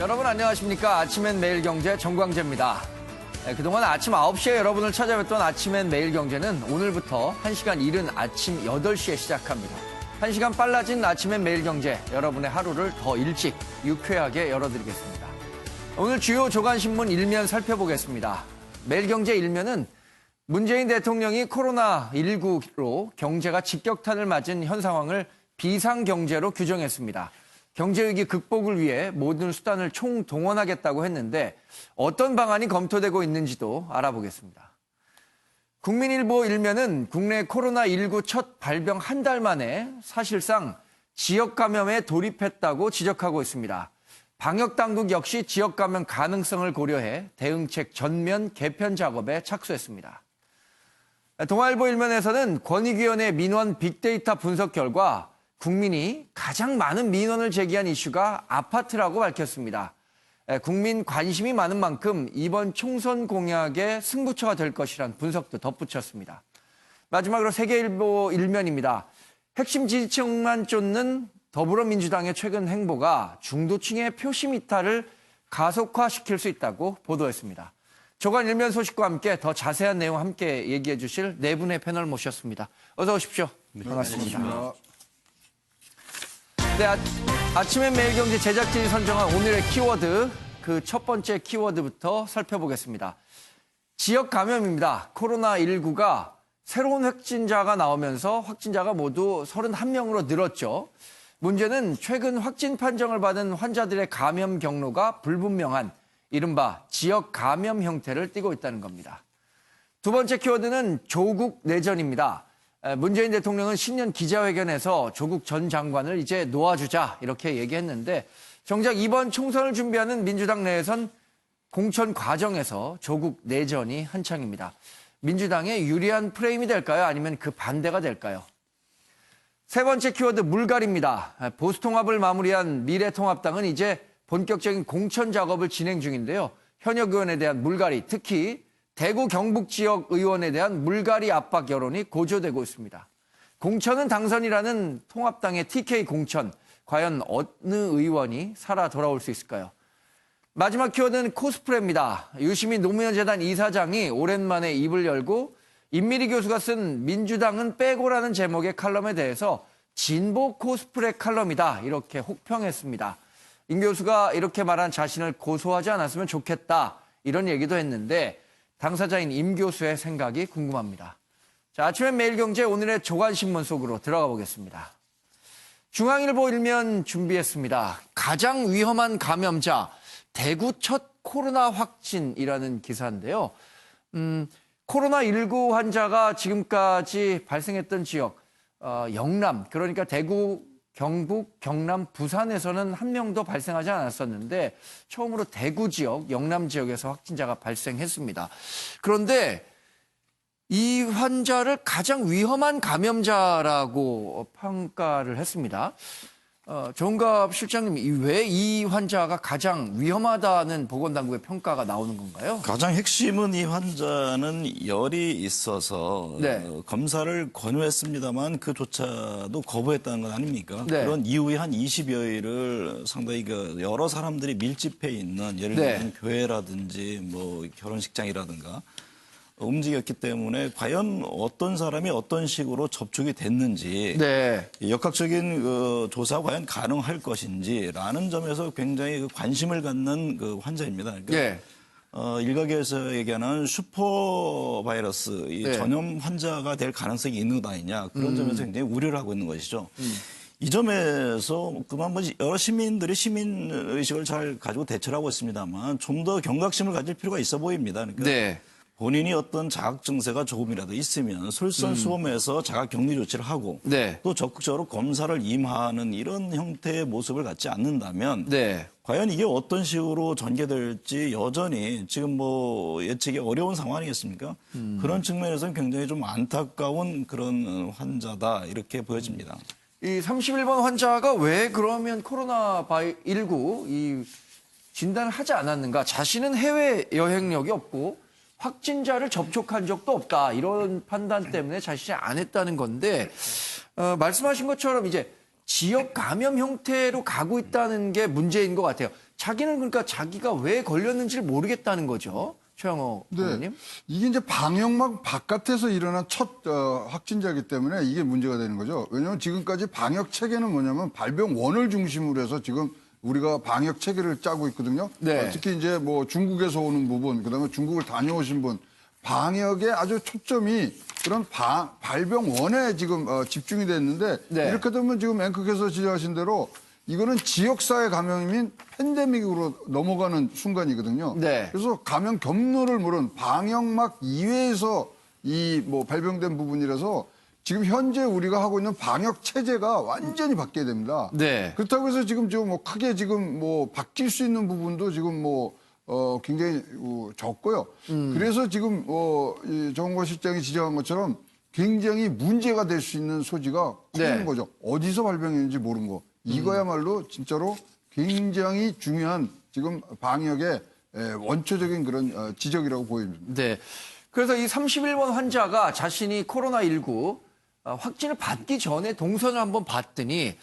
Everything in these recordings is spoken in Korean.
여러분 안녕하십니까. 아침엔 매일경제 정광재입니다. 그동안 아침 9시에 여러분을 찾아뵙던 아침엔 매일경제는 오늘부터 1시간 이른 아침 8시에 시작합니다. 1시간 빨라진 아침엔 매일경제, 여러분의 하루를 더 일찍 유쾌하게 열어드리겠습니다. 오늘 주요 조간신문 일면 살펴보겠습니다. 매일경제 일면은 문재인 대통령이 코로나19로 경제가 직격탄을 맞은 현 상황을 비상경제로 규정했습니다. 경제위기 극복을 위해 모든 수단을 총동원하겠다고 했는데 어떤 방안이 검토되고 있는지도 알아보겠습니다. 국민일보 일면은 국내 코로나19 첫 발병 한 달 만에 사실상 지역 감염에 돌입했다고 지적하고 있습니다. 방역당국 역시 지역 감염 가능성을 고려해 대응책 전면 개편 작업에 착수했습니다. 동아일보 일면에서는 권익위원회 민원 빅데이터 분석 결과 국민이 가장 많은 민원을 제기한 이슈가 아파트라고 밝혔습니다. 국민 관심이 많은 만큼 이번 총선 공약의 승부처가 될 것이란 분석도 덧붙였습니다. 마지막으로 세계일보 일면입니다. 핵심 지지층만 쫓는 더불어민주당의 최근 행보가 중도층의 표심 이탈을 가속화시킬 수 있다고 보도했습니다. 조간 일면 소식과 함께 더 자세한 내용 함께 얘기해 주실 네 분의 패널 모셨습니다. 어서 오십시오. 네, 반갑습니다. 네, 아침엔 매일경제 제작진이 선정한 오늘의 키워드, 그 첫 번째 키워드부터 살펴보겠습니다. 지역 감염입니다. 코로나19가 새로운 확진자가 나오면서 확진자가 모두 31명으로 늘었죠. 문제는 최근 확진 판정을 받은 환자들의 감염 경로가 불분명한 이른바 지역 감염 형태를 띠고 있다는 겁니다. 두 번째 키워드는 조국 내전입니다. 문재인 대통령은 신년 기자회견에서 조국 전 장관을 이제 놓아주자 이렇게 얘기했는데 정작 이번 총선을 준비하는 민주당 내에선 공천 과정에서 조국 내전이 한창입니다. 민주당의 유리한 프레임이 될까요? 아니면 그 반대가 될까요? 세 번째 키워드 물갈입니다. 보수통합을 마무리한 미래통합당은 이제 본격적인 공천 작업을 진행 중인데요. 현역 의원에 대한 물갈이, 특히 대구 경북 지역 의원에 대한 물갈이 압박 여론이 고조되고 있습니다. 공천은 당선이라는 통합당의 TK 공천, 과연 어느 의원이 살아 돌아올 수 있을까요? 마지막 키워드는 코스프레입니다. 유시민 노무현 재단 이사장이 오랜만에 입을 열고 임미리 교수가 쓴 민주당은 빼고라는 제목의 칼럼에 대해서 진보 코스프레 칼럼이다 이렇게 혹평했습니다. 임 교수가 이렇게 말한 자신을 고소하지 않았으면 좋겠다 이런 얘기도 했는데 당사자인 임 교수의 생각이 궁금합니다. 자, 아침엔 매일경제 오늘의 조간신문 속으로 들어가 보겠습니다. 중앙일보 일면 준비했습니다. 가장 위험한 감염자, 대구 첫 코로나 확진이라는 기사인데요. 코로나19 환자가 지금까지 발생했던 지역, 영남, 그러니까 대구, 경북, 경남, 부산에서는 한 명도 발생하지 않았었는데 처음으로 대구 지역, 영남 지역에서 확진자가 발생했습니다. 그런데 이 환자를 가장 위험한 감염자라고 평가를 했습니다. 정갑 실장님, 왜 이 환자가 가장 위험하다는 보건당국의 평가가 나오는 건가요? 가장 핵심은 이 환자는 열이 있어서 네. 검사를 권유했습니다만 그조차도 거부했다는 것 아닙니까? 네. 그런 이후에 한 20여일을 상당히 여러 사람들이 밀집해 있는 예를 네. 들면 교회라든지 뭐 결혼식장이라든가 움직였기 때문에 과연 어떤 사람이 어떤 식으로 접촉이 됐는지 네. 역학적인 조사가 과연 가능할 것인지라는 점에서 굉장히 관심을 갖는 환자입니다. 그러니까 예. 일각에서 얘기하는 슈퍼 바이러스, 이 네. 전염 환자가 될 가능성이 있는 것 아니냐 그런 점에서 굉장히 우려를 하고 있는 것이죠. 이 점에서 그만 여러 시민들이 시민의식을 잘 가지고 대처를 하고 있습니다만 좀 더 경각심을 가질 필요가 있어 보입니다. 그러니까 네. 본인이 어떤 자각 증세가 조금이라도 있으면 솔선수범해서 자가 격리 조치를 하고 네. 또 적극적으로 검사를 임하는 이런 형태의 모습을 갖지 않는다면 네. 과연 이게 어떤 식으로 전개될지 여전히 지금 뭐 예측이 어려운 상황 아니겠습니까? 그런 측면에서는 굉장히 좀 안타까운 그런 환자다 이렇게 보여집니다. 이 31번 환자가 왜 그러면 코로나19 이 진단을 하지 않았는가? 자신은 해외 여행력이 없고 확진자를 접촉한 적도 없다. 이런 판단 때문에 자신이 안 했다는 건데 말씀하신 것처럼 이제 지역 감염 형태로 가고 있다는 게 문제인 것 같아요. 자기는 그러니까 자기가 왜 걸렸는지를 모르겠다는 거죠. 최영호 의원님. 네. 이게 이제 방역망 바깥에서 일어난 첫 확진자이기 때문에 이게 문제가 되는 거죠. 왜냐하면 지금까지 방역 체계는 뭐냐면 발병원을 중심으로 해서 지금 우리가 방역 체계를 짜고 있거든요. 네. 특히 이제 뭐 중국에서 오는 부분, 그다음에 중국을 다녀오신 분, 방역에 아주 초점이 그런 발병원에 지금 집중이 됐는데 네. 이렇게 되면 지금 앵커께서 지적하신 대로 이거는 지역사회 감염인 팬데믹으로 넘어가는 순간이거든요. 네. 그래서 감염 경로를 물은 방역막 이외에서 이 뭐 발병된 부분이라서 지금 현재 우리가 하고 있는 방역 체제가 완전히 바뀌어야 됩니다. 네. 그렇다고 해서 지금 뭐 크게 지금 뭐 바뀔 수 있는 부분도 지금 뭐 굉장히 적고요. 그래서 지금 이 정은권 실장이 지적한 것처럼 굉장히 문제가 될 수 있는 소지가 커진 네. 거죠. 어디서 발병했는지 모르는 거. 이거야말로 진짜로 굉장히 중요한 지금 방역의 원초적인 그런 지적이라고 보입니다. 네. 그래서 이 31번 환자가 자신이 코로나19 확진을 받기 전에 동선을 한번 봤더니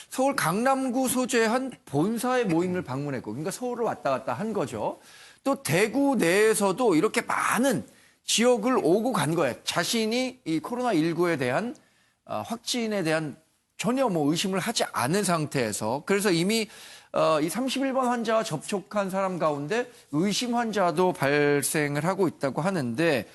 서울 강남구 소재의 한 본사의 모임을 방문했고, 그러니까 서울을 왔다 갔다 한 거죠. 또 대구 내에서도 이렇게 많은 지역을 오고 간 거예요. 자신이 이 코로나19에 대한 확진에 대한 전혀 뭐 의심을 하지 않은 상태에서, 그래서 이미 이 31번 환자와 접촉한 사람 가운데 의심 환자도 발생을 하고 있다고 하는데,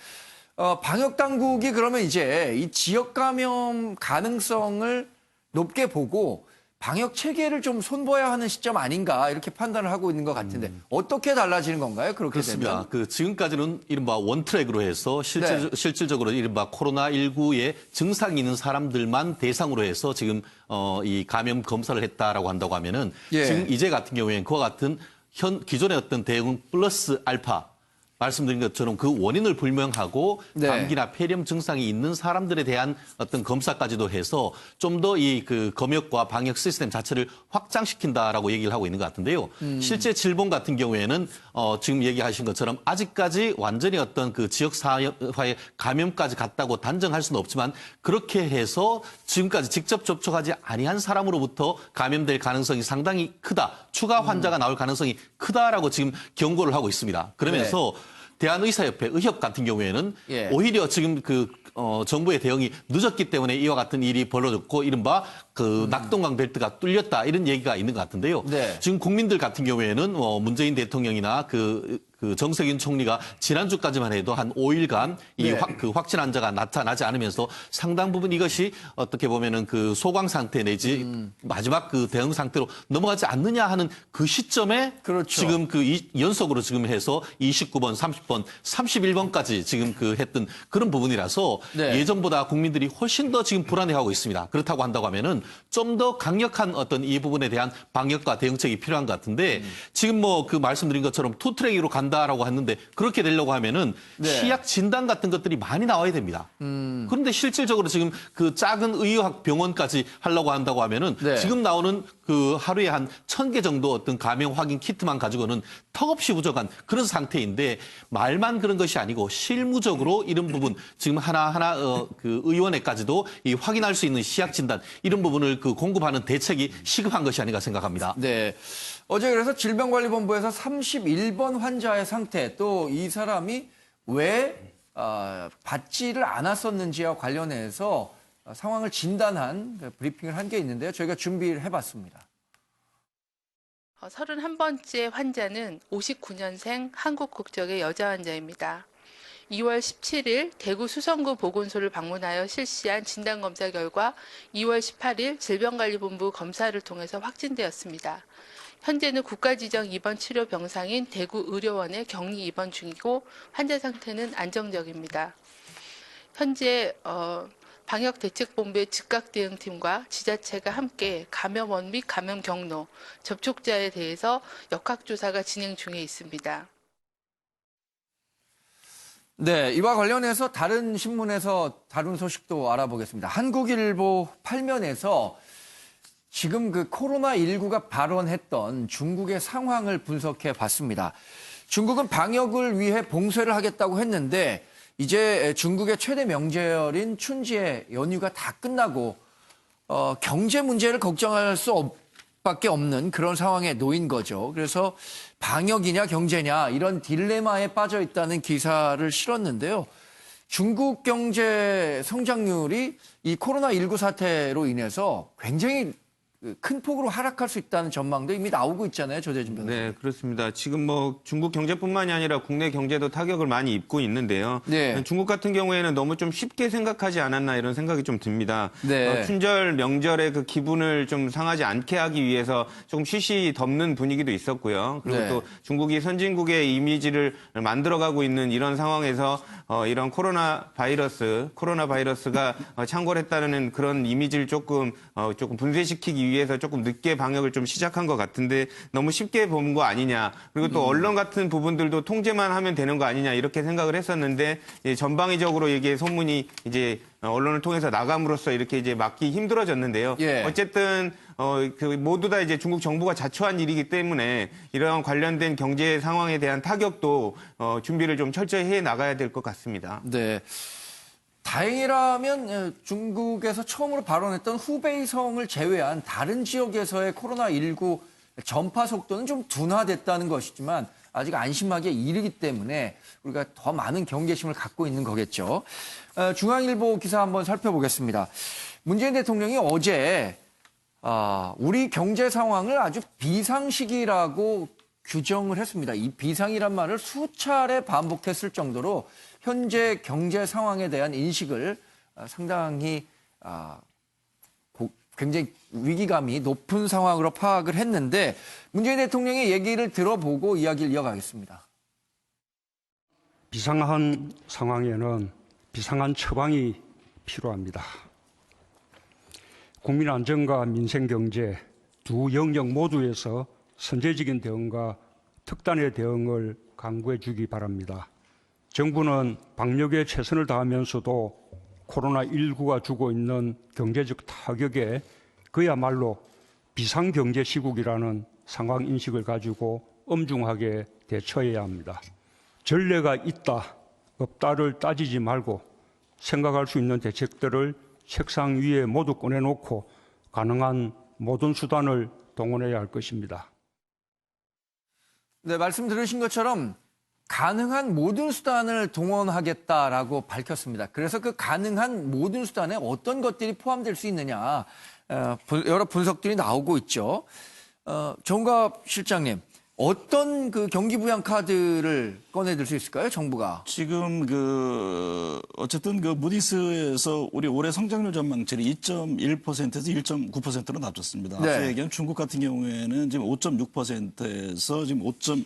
방역 당국이 그러면 이제 이 지역 감염 가능성을 높게 보고 방역 체계를 좀 손봐야 하는 시점 아닌가 이렇게 판단을 하고 있는 것 같은데 어떻게 달라지는 건가요? 그렇게 그렇습니다. 되면? 지금까지는 이른바 원트랙으로 해서 실질적으로 이른바 코로나19에 증상이 있는 사람들만 대상으로 해서 지금 이 감염 검사를 했다라고 한다고 하면은 예. 지금 이제 같은 경우에는 그와 같은 기존의 어떤 대응 플러스 알파 말씀드린 것처럼 그 원인을 불명하고 네. 감기나 폐렴 증상이 있는 사람들에 대한 어떤 검사까지도 해서 좀 더 이 그 검역과 방역 시스템 자체를 확장시킨다라고 얘기를 하고 있는 것 같은데요. 실제 질본 같은 경우에는 지금 얘기하신 것처럼 아직까지 완전히 어떤 그 지역 사회의 감염까지 갔다고 단정할 수는 없지만 그렇게 해서 지금까지 직접 접촉하지 아니한 사람으로부터 감염될 가능성이 상당히 크다. 추가 환자가 나올 가능성이 크다라고 지금 경고를 하고 있습니다. 그러면서 대한의사협회 의협 같은 경우에는 예. 오히려 지금 정부의 대응이 늦었기 때문에 이와 같은 일이 벌어졌고 이른바 그 낙동강 벨트가 뚫렸다 이런 얘기가 있는 것 같은데요. 네. 지금 국민들 같은 경우에는 문재인 대통령이나 그 정세균 총리가 지난주까지만 해도 한 5일간 이 네. 그 확진 환자가 나타나지 않으면서 상당 부분 이것이 어떻게 보면은 그 소강 상태 내지 마지막 그 대응 상태로 넘어가지 않느냐 하는 그 시점에 그렇죠. 지금 연속으로 지금 해서 29번, 30번, 31번까지 지금 했던 그런 부분이라서 네. 예전보다 국민들이 훨씬 더 지금 불안해하고 있습니다. 그렇다고 한다고 하면은 좀 더 강력한 어떤 이 부분에 대한 방역과 대응책이 필요한 것 같은데 지금 그 말씀드린 것처럼 투트랙으로 간다라고 했는데 그렇게 되려고 하면은 네. 치약 진단 같은 것들이 많이 나와야 됩니다. 그런데 실질적으로 지금 그 작은 의학 병원까지 하려고 한다고 하면은 네. 지금 나오는 그 하루에 한 1,000개 정도 어떤 감염 확인 키트만 가지고는 턱없이 부족한 그런 상태인데 말만 그런 것이 아니고 실무적으로 이런 부분 지금 하나하나 그 의원회까지도 이 확인할 수 있는 시약 진단 이런 부분을 그 공급하는 대책이 시급한 것이 아닌가 생각합니다. 네. 어제 그래서 질병관리본부에서 31번 환자의 상태 또 이 사람이 왜 받지를 않았었는지와 관련해서 상황을 진단한 브리핑을 한 게 있는데요. 저희가 준비를 해봤습니다. 31번째 환자는 59년생 한국 국적의 여자 환자입니다. 2월 17일 대구 수성구 보건소를 방문하여 실시한 진단검사 결과 2월 18일 질병관리본부 검사를 통해서 확진되었습니다. 현재는 국가지정 입원 치료 병상인 대구 의료원에 격리 입원 중이고 환자 상태는 안정적입니다. 현재 방역대책본부의 즉각대응팀과 지자체가 함께 감염원 및 감염 경로, 접촉자에 대해서 역학조사가 진행 중에 있습니다. 네, 이와 관련해서 다른 신문에서 다룬 소식도 알아보겠습니다. 한국일보 8면에서 지금 그 코로나19가 발원했던 중국의 상황을 분석해 봤습니다. 중국은 방역을 위해 봉쇄를 하겠다고 했는데 이제 중국의 최대 명절인 춘지의 연휴가 다 끝나고 경제 문제를 걱정할 수 밖에 없는 그런 상황에 놓인 거죠. 그래서 방역이냐 경제냐 이런 딜레마에 빠져 있다는 기사를 실었는데요. 중국 경제 성장률이 이 코로나19 사태로 인해서 굉장히 큰 폭으로 하락할 수 있다는 전망도 이미 나오고 있잖아요, 조대준 변호사님. 네, 그렇습니다. 지금 뭐 중국 경제뿐만이 아니라 국내 경제도 타격을 많이 입고 있는데요. 네. 중국 같은 경우에는 너무 좀 쉽게 생각하지 않았나 이런 생각이 좀 듭니다. 네. 춘절 명절의 그 기분을 좀 상하지 않게 하기 위해서 조금 쉬쉬 덮는 분위기도 있었고요. 그리고 네. 또 중국이 선진국의 이미지를 만들어가고 있는 이런 상황에서 이런 코로나 바이러스가 창궐했다는 그런 이미지를 조금 분쇄시키기 위해서 조금 늦게 방역을 좀 시작한 것 같은데 너무 쉽게 본 거 아니냐. 그리고 또 언론 같은 부분들도 통제만 하면 되는 거 아니냐 이렇게 생각을 했었는데 전방위적으로 이게 소문이 이제 언론을 통해서 나감으로써 이렇게 이제 막기 힘들어졌는데요. 예. 어쨌든 모두 다 이제 중국 정부가 자초한 일이기 때문에 이러한 관련된 경제 상황에 대한 타격도 준비를 좀 철저히 해 나가야 될 것 같습니다. 네. 다행이라면 중국에서 처음으로 발언했던 후베이성을 제외한 다른 지역에서의 코로나19 전파 속도는 좀 둔화됐다는 것이지만 아직 안심하기에 이르기 때문에 우리가 더 많은 경계심을 갖고 있는 거겠죠. 중앙일보 기사 한번 살펴보겠습니다. 문재인 대통령이 어제 우리 경제 상황을 아주 비상시기라고 규정을 했습니다. 이 비상이란 말을 수차례 반복했을 정도로 현재 경제 상황에 대한 인식을 상당히 굉장히 위기감이 높은 상황으로 파악을 했는데 문재인 대통령의 얘기를 들어보고 이야기를 이어가겠습니다. 비상한 상황에는 비상한 처방이 필요합니다. 국민 안전과 민생 경제 두 영역 모두에서 선제적인 대응과 특단의 대응을 강구해 주기 바랍니다. 정부는 방역에 최선을 다하면서도 코로나19가 주고 있는 경제적 타격에 그야말로 비상경제 시국이라는 상황 인식을 가지고 엄중하게 대처해야 합니다. 전례가 있다, 없다를 따지지 말고 생각할 수 있는 대책들을 책상 위에 모두 꺼내놓고 가능한 모든 수단을 동원해야 할 것입니다. 네, 말씀 들으신 것처럼 가능한 모든 수단을 동원하겠다라고 밝혔습니다. 그래서 그 가능한 모든 수단에 어떤 것들이 포함될 수 있느냐 여러 분석들이 나오고 있죠. 정갑 실장님, 어떤 그 경기 부양 카드를 꺼내들 수 있을까요, 정부가? 지금 어쨌든 무디스에서 우리 올해 성장률 전망치를 2.1%에서 1.9%로 낮췄습니다. 네. 앞서 얘기한 중국 같은 경우에는 지금 5.6%에서 지금 5.2%,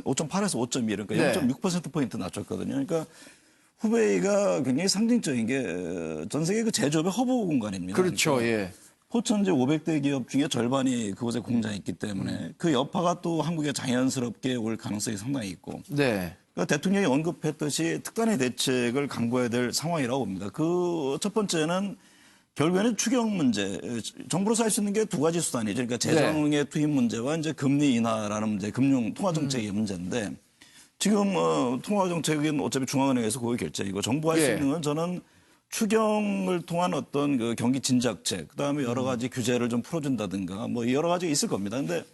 5.8에서 5.2 그러니까 네. 0.6%포인트 낮췄거든요. 그러니까 후베이가 굉장히 상징적인 게 전 세계 그 제조업의 허브 공간입니다. 그렇죠, 그러니까 예. 포천제 500대 기업 중에 절반이 그곳에 공장이 있기 때문에 그 여파가 또 한국에 자연스럽게 올 가능성이 상당히 있고. 네. 그러니까 대통령이 언급했듯이 특단의 대책을 강구해야 될 상황이라고 봅니다. 그 첫 번째는 결국에는 추경 문제. 정부로서 할 수 있는 게 두 가지 수단이죠. 그러니까 재정의 투입 문제와 이제 금리 인하라는 문제, 금융 통화 정책의 문제인데 지금 통화 정책은 어차피 중앙은행에서 그걸 결정이고 정부가 할 수 예. 있는 건 저는 추경을 통한 어떤 그 경기 진작책, 그다음에 여러 가지 규제를 좀 풀어준다든가 뭐 여러 가지가 있을 겁니다. 근데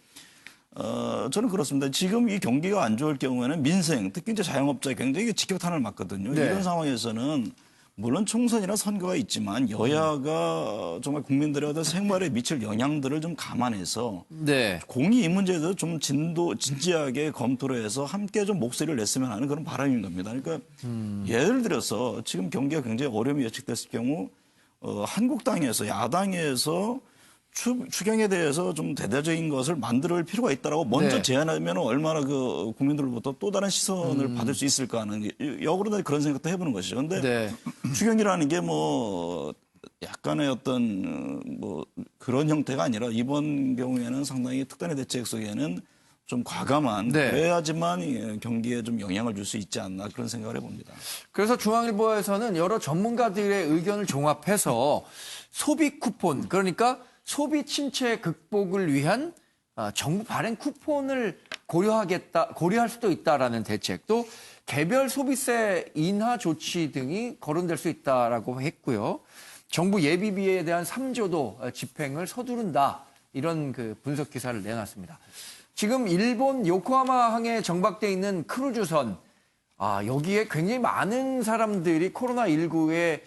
저는 그렇습니다. 지금 이 경기가 안 좋을 경우에는 민생, 특히 이제 자영업자 굉장히 직격탄을 맞거든요. 네. 이런 상황에서는 물론 총선이나 선거가 있지만 여야가 정말 국민들의 어떤 생활에 미칠 영향들을 좀 감안해서 네. 공이 이 문제에 대해서 좀 진지하게 검토를 해서 함께 좀 목소리를 냈으면 하는 그런 바람인 겁니다. 그러니까 예를 들어서 지금 경기가 굉장히 어려움이 예측됐을 경우 한국당에서 야당에서 추경에 대해서 좀 대대적인 것을 만들 필요가 있다라고 먼저 네. 제안하면 얼마나 그 국민들로부터 또 다른 시선을 받을 수 있을까 하는 역으로 그런 생각도 해보는 것이죠. 근데 네. 추경이라는 게 뭐 약간의 어떤 뭐 그런 형태가 아니라 이번 경우에는 상당히 특단의 대책 속에는 좀 과감한 네. 그래야지만 경기에 좀 영향을 줄 수 있지 않나 그런 생각을 해봅니다. 그래서 중앙일보에서는 여러 전문가들의 의견을 종합해서 소비 쿠폰, 그러니까 소비 침체 극복을 위한 정부 발행 쿠폰을 고려할 수도 있다라는 대책, 또 개별 소비세 인하 조치 등이 거론될 수 있다라고 했고요. 정부 예비비에 대한 3조도 집행을 서두른다. 이런 그 분석 기사를 내놨습니다. 지금 일본 요코하마 항에 정박돼 있는 크루즈선, 여기에 굉장히 많은 사람들이 코로나19에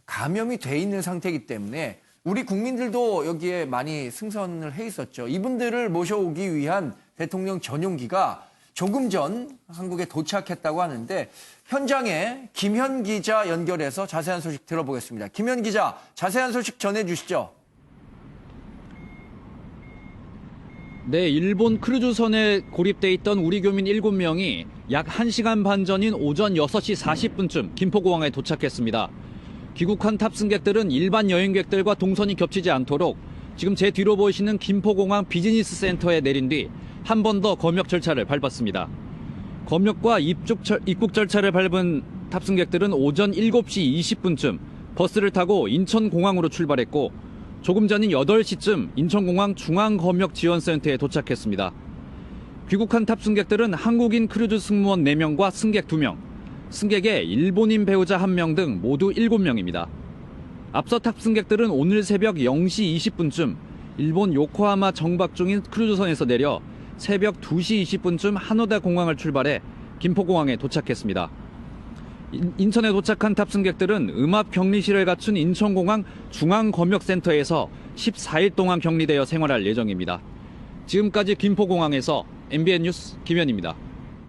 감염이 돼 있는 상태이기 때문에 우리 국민들도 여기에 많이 승선을 해 있었죠. 이분들을 모셔오기 위한 대통령 전용기가 조금 전 한국에 도착했다고 하는데 현장에 김현 기자 연결해서 자세한 소식 들어보겠습니다. 김현 기자, 자세한 소식 전해주시죠. 네, 일본 크루즈선에 고립돼 있던 우리 교민 7명이 약 1시간 반 전인 오전 6시 40분쯤 김포공항에 도착했습니다. 귀국한 탑승객들은 일반 여행객들과 동선이 겹치지 않도록 지금 제 뒤로 보이시는 김포공항 비즈니스 센터에 내린 뒤 한 번 더 검역 절차를 밟았습니다. 검역과 입국 절차를 밟은 탑승객들은 오전 7시 20분쯤 버스를 타고 인천공항으로 출발했고 조금 전인 8시쯤 인천공항 중앙검역지원센터에 도착했습니다. 귀국한 탑승객들은 한국인 크루즈 승무원 4명과 승객 2명, 승객의 일본인 배우자 1명 등 모두 7명입니다. 앞서 탑승객들은 오늘 새벽 0시 20분쯤 일본 요코하마 정박 중인 크루즈선에서 내려 새벽 2시 20분쯤 하노다 공항을 출발해 김포공항에 도착했습니다. 인천에 도착한 탑승객들은 음압 격리실을 갖춘 인천공항 중앙검역센터에서 14일 동안 격리되어 생활할 예정입니다. 지금까지 김포공항에서 MBN 뉴스 김현입니다.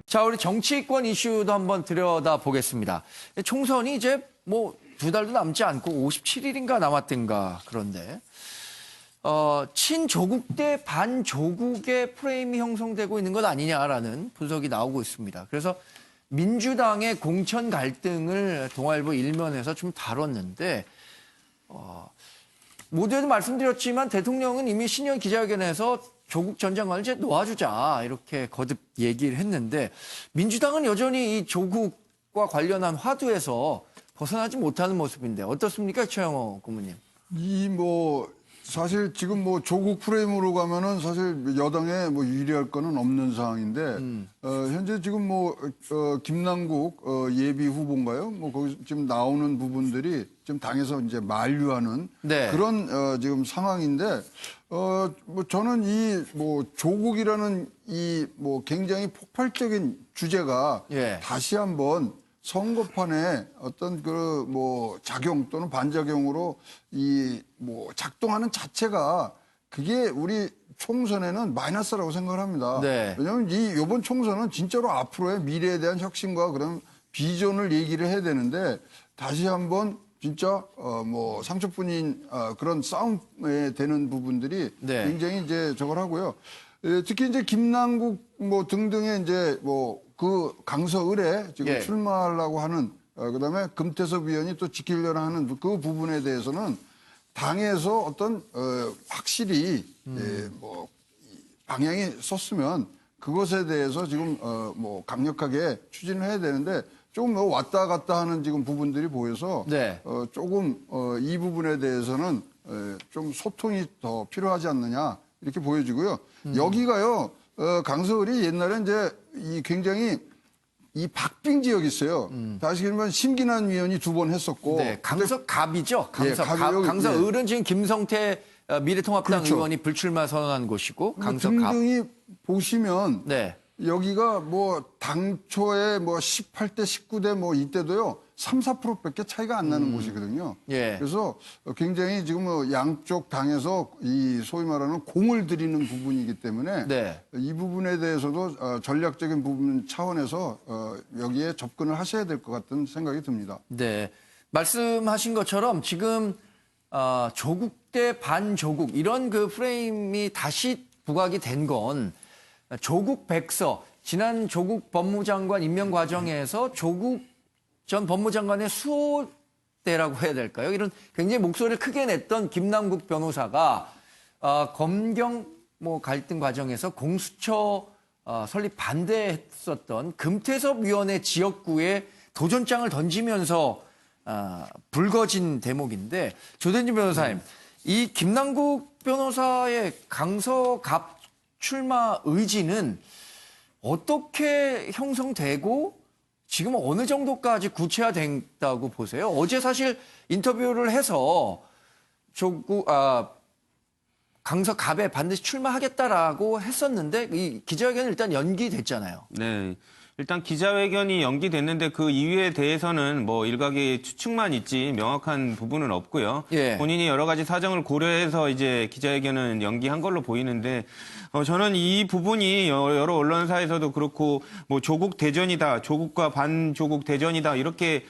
자, 우리 정치권 이슈도 한번 들여다보겠습니다. 총선이 이제 뭐 2달도 남지 않고 57일인가 남았던가 그런데 친조국 대 반조국의 프레임이 형성되고 있는 것 아니냐라는 분석이 나오고 있습니다. 그래서 민주당의 공천 갈등을 동아일보 일면에서 좀 다뤘는데 모두에도 말씀드렸지만 대통령은 이미 신년 기자회견에서 조국 전 장관을 이제 놓아주자 이렇게 거듭 얘기를 했는데 민주당은 여전히 이 조국과 관련한 화두에서 벗어나지 못하는 모습인데 어떻습니까, 최영호 고문님? 사실 지금 조국 프레임으로 가면은 사실 여당에 유리할 거는 없는 상황인데 현재 지금 김남국 예비 후보인가요? 거기 지금 나오는 부분들이 지금 당에서 이제 만류하는 네. 그런 지금 상황인데 저는 이 조국이라는 이 굉장히 폭발적인 주제가 예. 다시 한번 선거판에 어떤 작용 또는 반작용으로 작동하는 자체가 그게 우리 총선에는 마이너스라고 생각을 합니다. 네. 왜냐하면 이번 총선은 진짜로 앞으로의 미래에 대한 혁신과 그런 비전을 얘기를 해야 되는데 다시 한번 진짜 상처뿐인 그런 싸움에 되는 부분들이 네. 굉장히 이제 저걸 하고요. 특히 이제 김남국 등등의 이제 그 강서을에 지금 예. 출마하려고 하는 그다음에 금태섭 위원이 또 지키려고 하는 그 부분에 대해서는 당에서 어떤 확실히 방향이 섰으면 그것에 대해서 지금 강력하게 추진을 해야 되는데 조금 왔다 갔다 하는 지금 부분들이 보여서 네. 조금 이 부분에 대해서는 좀 소통이 더 필요하지 않느냐 이렇게 보여지고요. 여기가요. 강서을이 옛날에 이제 굉장히 이 박빙 지역이 있어요. 다시 말하면 심기난 위원이 2번 했었고. 네, 강서갑이죠. 갑이요. 강서을은 지금 김성태 미래통합당 그렇죠. 의원이 불출마 선언한 곳이고 강서갑. 등등이 보시면 네. 여기가 당초에 18대 19대 이때도요 3, 4%밖에 차이가 안 나는 곳이거든요. 예. 그래서 굉장히 지금 양쪽 당에서 이 소위 말하는 공을 들이는 부분이기 때문에 네. 이 부분에 대해서도 전략적인 부분 차원에서 여기에 접근을 하셔야 될 것 같은 생각이 듭니다. 네. 말씀하신 것처럼 지금 조국 대 반조국 이런 그 프레임이 다시 부각이 된 건 조국 백서, 지난 조국 법무장관 임명 과정에서 조국 전 법무장관의 수호대라고 해야 될까요? 이런 굉장히 목소리를 크게 냈던 김남국 변호사가 검경 갈등 과정에서 공수처 설립 반대했었던 금태섭 위원의 지역구에 도전장을 던지면서 불거진 대목인데 조대진 변호사님, 이 김남국 변호사의 강서갑 출마 의지는 어떻게 형성되고 지금 어느 정도까지 구체화됐다고 보세요? 어제 사실 인터뷰를 해서 강서갑에 반드시 출마하겠다라고 했었는데 이 기자회견은 일단 연기됐잖아요. 네. 일단 기자회견이 연기됐는데 그 이유에 대해서는 뭐 일각의 추측만 있지 명확한 부분은 없고요. 예. 본인이 여러 가지 사정을 고려해서 이제 기자회견은 연기한 걸로 보이는데 저는 이 부분이 여러 언론사에서도 그렇고 뭐 조국 대전이다, 조국과 반조국 대전이다 이렇게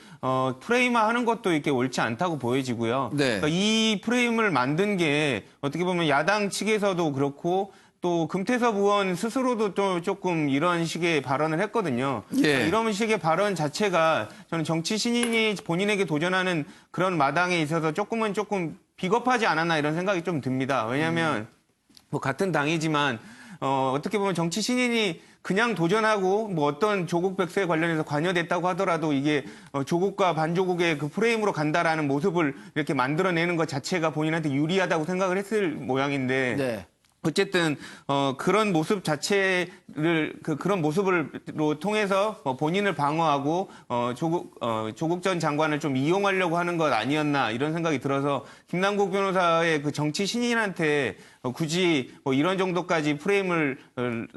프레임화하는 것도 이렇게 옳지 않다고 보여지고요. 네. 그러니까 이 프레임을 만든 게 어떻게 보면 야당 측에서도 그렇고 또 금태섭 의원 스스로도 또 조금 이런 식의 발언을 했거든요. 예. 이런 식의 발언 자체가 저는 정치 신인이 본인에게 도전하는 그런 마당에 있어서 조금 비겁하지 않았나 이런 생각이 좀 듭니다. 왜냐하면 뭐 같은 당이지만 어떻게 보면 정치 신인이 그냥 도전하고 뭐 어떤 조국 백서에 관련해서 관여됐다고 하더라도 이게 조국과 반조국의 그 프레임으로 간다라는 모습을 이렇게 만들어내는 것 자체가 본인한테 유리하다고 생각을 했을 모양인데 네. 어쨌든 그런 모습 자체를 그런 모습으로 통해서 본인을 방어하고 조국 전 장관을 좀 이용하려고 하는 것 아니었나 이런 생각이 들어서 김남국 변호사의 그 정치 신인한테 굳이 뭐 이런 정도까지 프레임을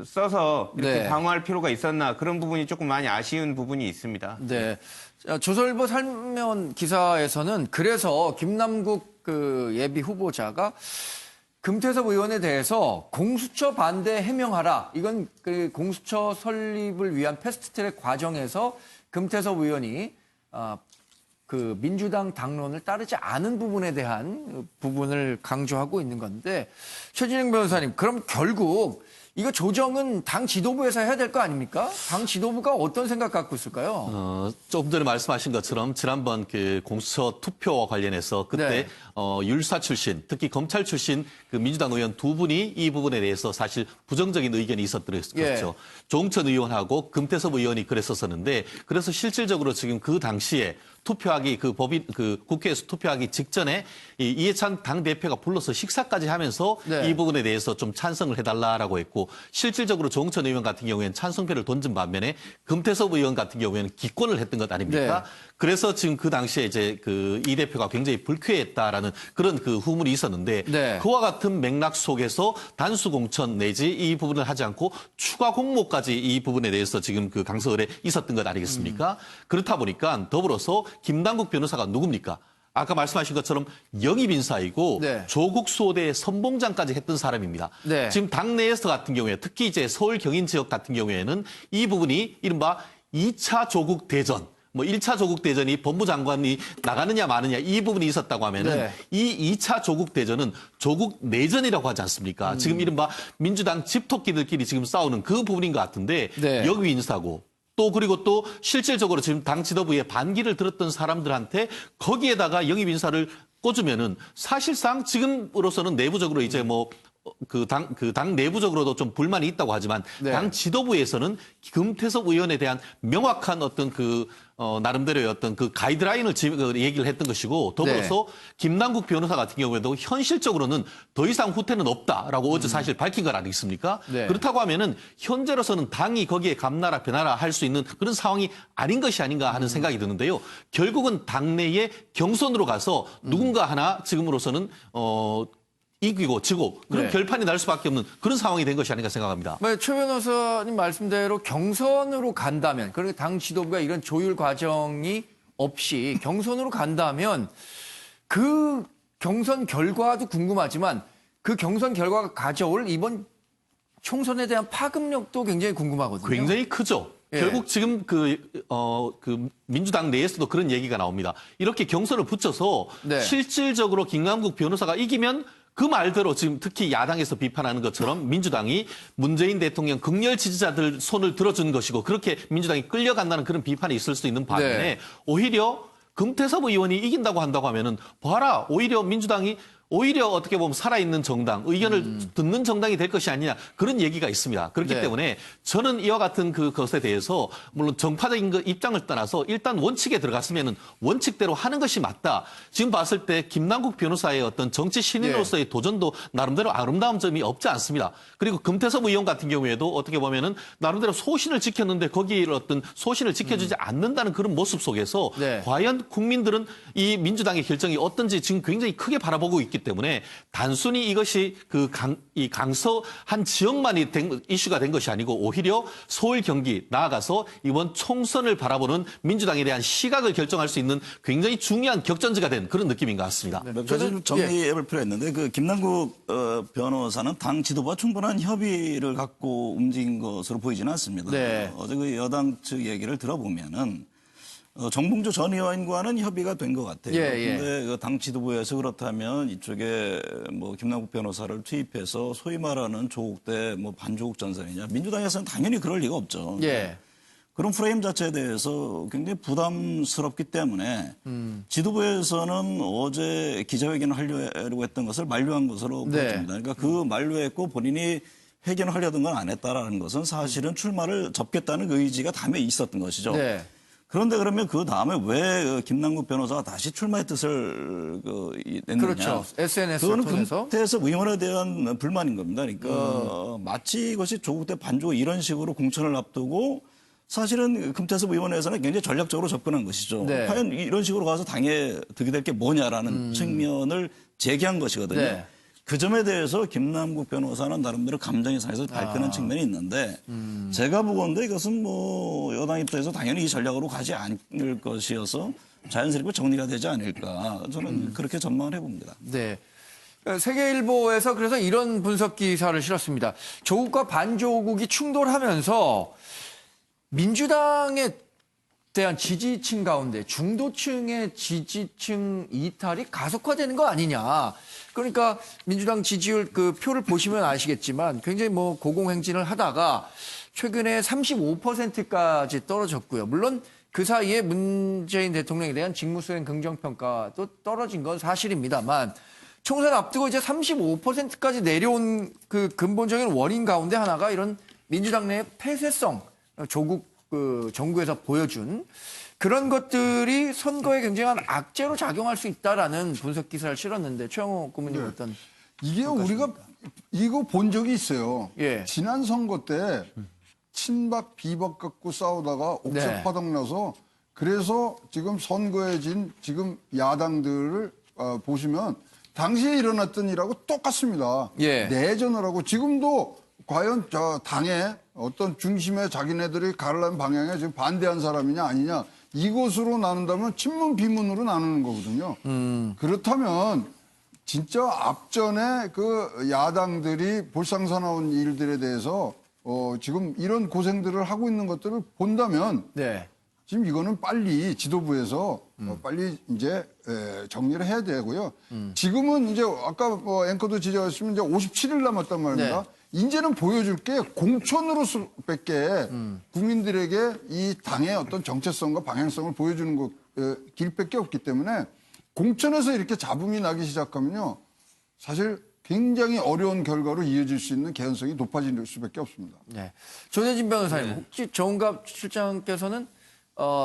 써서 이렇게 네. 방어할 필요가 있었나 그런 부분이 조금 많이 아쉬운 부분이 있습니다. 네. 조선일보 살면 기사에서는 그래서 김남국 그 예비 후보자가 금태섭 의원에 대해서 공수처 반대 해명하라. 이건 그 공수처 설립을 위한 패스트트랙 과정에서 금태섭 의원이 그 민주당 당론을 따르지 않은 부분에 대한 부분을 강조하고 있는 건데 최진행 변호사님, 그럼 결국 이거 조정은 당 지도부에서 해야 될 거 아닙니까? 당 지도부가 어떤 생각 갖고 있을까요? 조금 전에 말씀하신 것처럼 지난번 그 공수처 투표와 관련해서 그때 네. 율사 출신, 특히 검찰 출신 그 민주당 의원 두 분이 이 부분에 대해서 사실 부정적인 의견이 있었던 거죠. 예. 조응천 의원하고 금태섭 의원이 그랬었었는데 그래서 실질적으로 지금 그 당시에 투표하기 그 국회에서 투표하기 직전에 이해찬 당 대표가 불러서 식사까지 하면서 네. 이 부분에 대해서 좀 찬성을 해달라라고 했고 실질적으로 조응천 의원 같은 경우에는 찬성표를 던진 반면에 금태섭 의원 같은 경우에는 기권을 했던 것 아닙니까? 네. 그래서 지금 그 당시에 이제 그 이 대표가 굉장히 불쾌했다라는 그런 그 후문이 있었는데 네. 그와 같은 맥락 속에서 단수 공천 내지 이 부분을 하지 않고 추가 공모까지 이 부분에 대해서 지금 그 강서을에 있었던 것 아니겠습니까? 그렇다 보니까 더불어서 김남국 변호사가 누굽니까? 아까 말씀하신 것처럼 영입 인사이고 네. 조국 수호대 선봉장까지 했던 사람입니다. 네. 지금 당내에서 같은 경우에 특히 이제 서울 경인 지역 같은 경우에는 이 부분이 이른바 2차 조국 대전 뭐 1차 조국 대전이 법무장관이 나가느냐 마느냐 이 부분이 있었다고 하면은 네. 이 2차 조국 대전은 조국 내전이라고 하지 않습니까? 지금 이른바 민주당 집토끼들끼리 지금 싸우는 그 부분인 것 같은데 네. 여기 인사고 또 그리고 또 실질적으로 지금 당 지도부에 반기를 들었던 사람들한테 거기에다가 영입 인사를 꽂으면은 사실상 지금으로서는 내부적으로 이제 뭐 당 내부적으로도 좀 불만이 있다고 하지만 네. 당 지도부에서는 금태섭 의원에 대한 명확한 어떤 나름대로의 어떤 그 가이드라인을 얘기를 했던 것이고 더불어서 네. 김남국 변호사 같은 경우에도 현실적으로는 더 이상 후퇴는 없다라고 어제 사실 밝힌 것 아니겠습니까? 네. 그렇다고 하면은 현재로서는 당이 거기에 감나라 변하라 할 수 있는 그런 상황이 아닌 것이 아닌가 하는 생각이 드는데요. 결국은 당내의 경선으로 가서 누군가 하나 지금으로서는 이기고 지고 그런 네. 결판이 날 수밖에 없는 그런 상황이 된 것이 아닌가 생각합니다. 최 변호사님 말씀대로 경선으로 간다면, 그리고 당 지도부가 이런 조율 과정이 없이 경선으로 간다면 그 경선 결과도 궁금하지만 그 경선 결과가 가져올 이번 총선에 대한 파급력도 굉장히 궁금하거든요. 굉장히 크죠. 예. 결국 지금 그 민주당 내에서도 그런 얘기가 나옵니다. 이렇게 경선을 붙여서 네. 실질적으로 김남국 변호사가 이기면 그 말대로 지금 특히 야당에서 비판하는 것처럼 민주당이 문재인 대통령 극렬 지지자들 손을 들어준 것이고 그렇게 민주당이 끌려간다는 그런 비판이 있을 수 있는 반면에 네. 오히려 금태섭 의원이 이긴다고 한다고 하면은 봐라 오히려 민주당이 오히려 어떻게 보면 살아있는 정당, 의견을 듣는 정당이 될 것이 아니냐 그런 얘기가 있습니다. 그렇기 네. 때문에 저는 이와 같은 그것에 대해서 물론 정파적인 그 입장을 떠나서 일단 원칙에 들어갔으면은 원칙대로 하는 것이 맞다. 지금 봤을 때 김남국 변호사의 어떤 정치 신인으로서의 도전도 나름대로 아름다운 점이 없지 않습니다. 그리고 금태섭 의원 같은 경우에도 어떻게 보면은 나름대로 소신을 지켰는데 거기에 어떤 소신을 지켜주지 않는다는 그런 모습 속에서 네. 과연 국민들은 이 민주당의 결정이 어떤지 지금 굉장히 크게 바라보고 있기 때문에 단순히 이것이 이 강서 한 지역만이 이슈가 된 것이 아니고 오히려 서울, 경기 나아가서 이번 총선을 바라보는 민주당에 대한 시각을 결정할 수 있는 굉장히 중요한 격전지가 된 그런 느낌인 것 같습니다. 몇 가지 좀 정리해볼 필요가 있는데 그 김남국 변호사는 당 지도부와 충분한 협의를 갖고 움직인 것으로 보이지는 않습니다. 네. 어제 그 여당 측 얘기를 들어보면은 정봉주 전 의원과는 협의가 된 것 같아요. 예. 근데 그 당 지도부에서 그렇다면 이쪽에 뭐 김남국 변호사를 투입해서 소위 말하는 조국 대 뭐 반조국 전선이냐. 민주당에서는 당연히 그럴 리가 없죠. 예. 그런 프레임 자체에 대해서 굉장히 부담스럽기 때문에 지도부에서는 어제 기자회견을 하려고 했던 것을 만류한 것으로 네. 보여집니다. 그러니까 그 만류했고 본인이 회견을 하려던 건 안 했다라는 것은 사실은 출마를 접겠다는 의지가 담에 있었던 것이죠. 네. 그런데 그러면 그 다음에 왜 김남국 변호사가 다시 출마의 뜻을 냈느냐. 그렇죠. SNS를 그거는 통해서. 금태섭 의원에 대한 불만인 겁니다. 그러니까 마치 이것이 조국 대 반조국 이런 식으로 공천을 앞두고 사실은 금태섭 의원에서는 굉장히 전략적으로 접근한 것이죠. 네. 과연 이런 식으로 가서 당에 득이 될 게 뭐냐라는 측면을 제기한 것이거든요. 네. 그 점에 대해서 김남국 변호사는 나름대로 감정이 상해서 발끈한 측면이 있는데 제가 보건대 이것은 뭐 여당 입장에서 당연히 이 전략으로 가지 않을 것이어서 자연스럽게 정리가 되지 않을까 저는 그렇게 전망을 해봅니다. 네. 세계일보에서 그래서 이런 분석 기사를 실었습니다. 조국과 반조국이 충돌하면서 민주당에 대한 지지층 가운데 중도층의 지지층 이탈이 가속화되는 거 아니냐. 그러니까 민주당 지지율 그 표를 보시면 아시겠지만 굉장히 뭐 고공행진을 하다가 최근에 35%까지 떨어졌고요. 물론 그 사이에 문재인 대통령에 대한 직무수행 긍정평가도 떨어진 건 사실입니다만 총선 앞두고 이제 35%까지 내려온 그 근본적인 원인 가운데 하나가 이런 민주당 내의 폐쇄성, 조국 그 정부에서 보여준 그런 것들이 선거에 굉장한 악재로 작용할 수 있다라는 분석 기사를 실었는데 최영호 고문님 어떤? 이게 우리가 이거 본 적이 있어요. 예. 지난 선거 때 친박 비박 갖고 싸우다가 옥석파동 나서 그래서 지금 선거에 진 지금 야당들을 보시면 당시에 일어났던 일하고 똑같습니다. 예. 내전을 하고 지금도 과연 저 당의 어떤 중심에 자기네들이 가려는 방향에 지금 반대한 사람이냐 아니냐 이것으로 나눈다면 친문 비문으로 나누는 거거든요. 그렇다면 진짜 앞전에 그 야당들이 볼상사나운 일들에 대해서 지금 이런 고생들을 하고 있는 것들을 본다면 네. 지금 이거는 빨리 지도부에서 빨리 이제 정리를 해야 되고요. 지금은 이제 아까 앵커도 지적하셨지만 이제 57일 남았단 말입니다. 네. 이제는 보여줄 게 공천으로밖에 국민들에게 이 당의 어떤 정체성과 방향성을 보여주는 것 길밖에 없기 때문에 공천에서 이렇게 잡음이 나기 시작하면요. 사실 굉장히 어려운 결과로 이어질 수 있는 개연성이 높아질 수밖에 없습니다. 네. 조대진 변호사님, 혹시 정은갑 실장께서는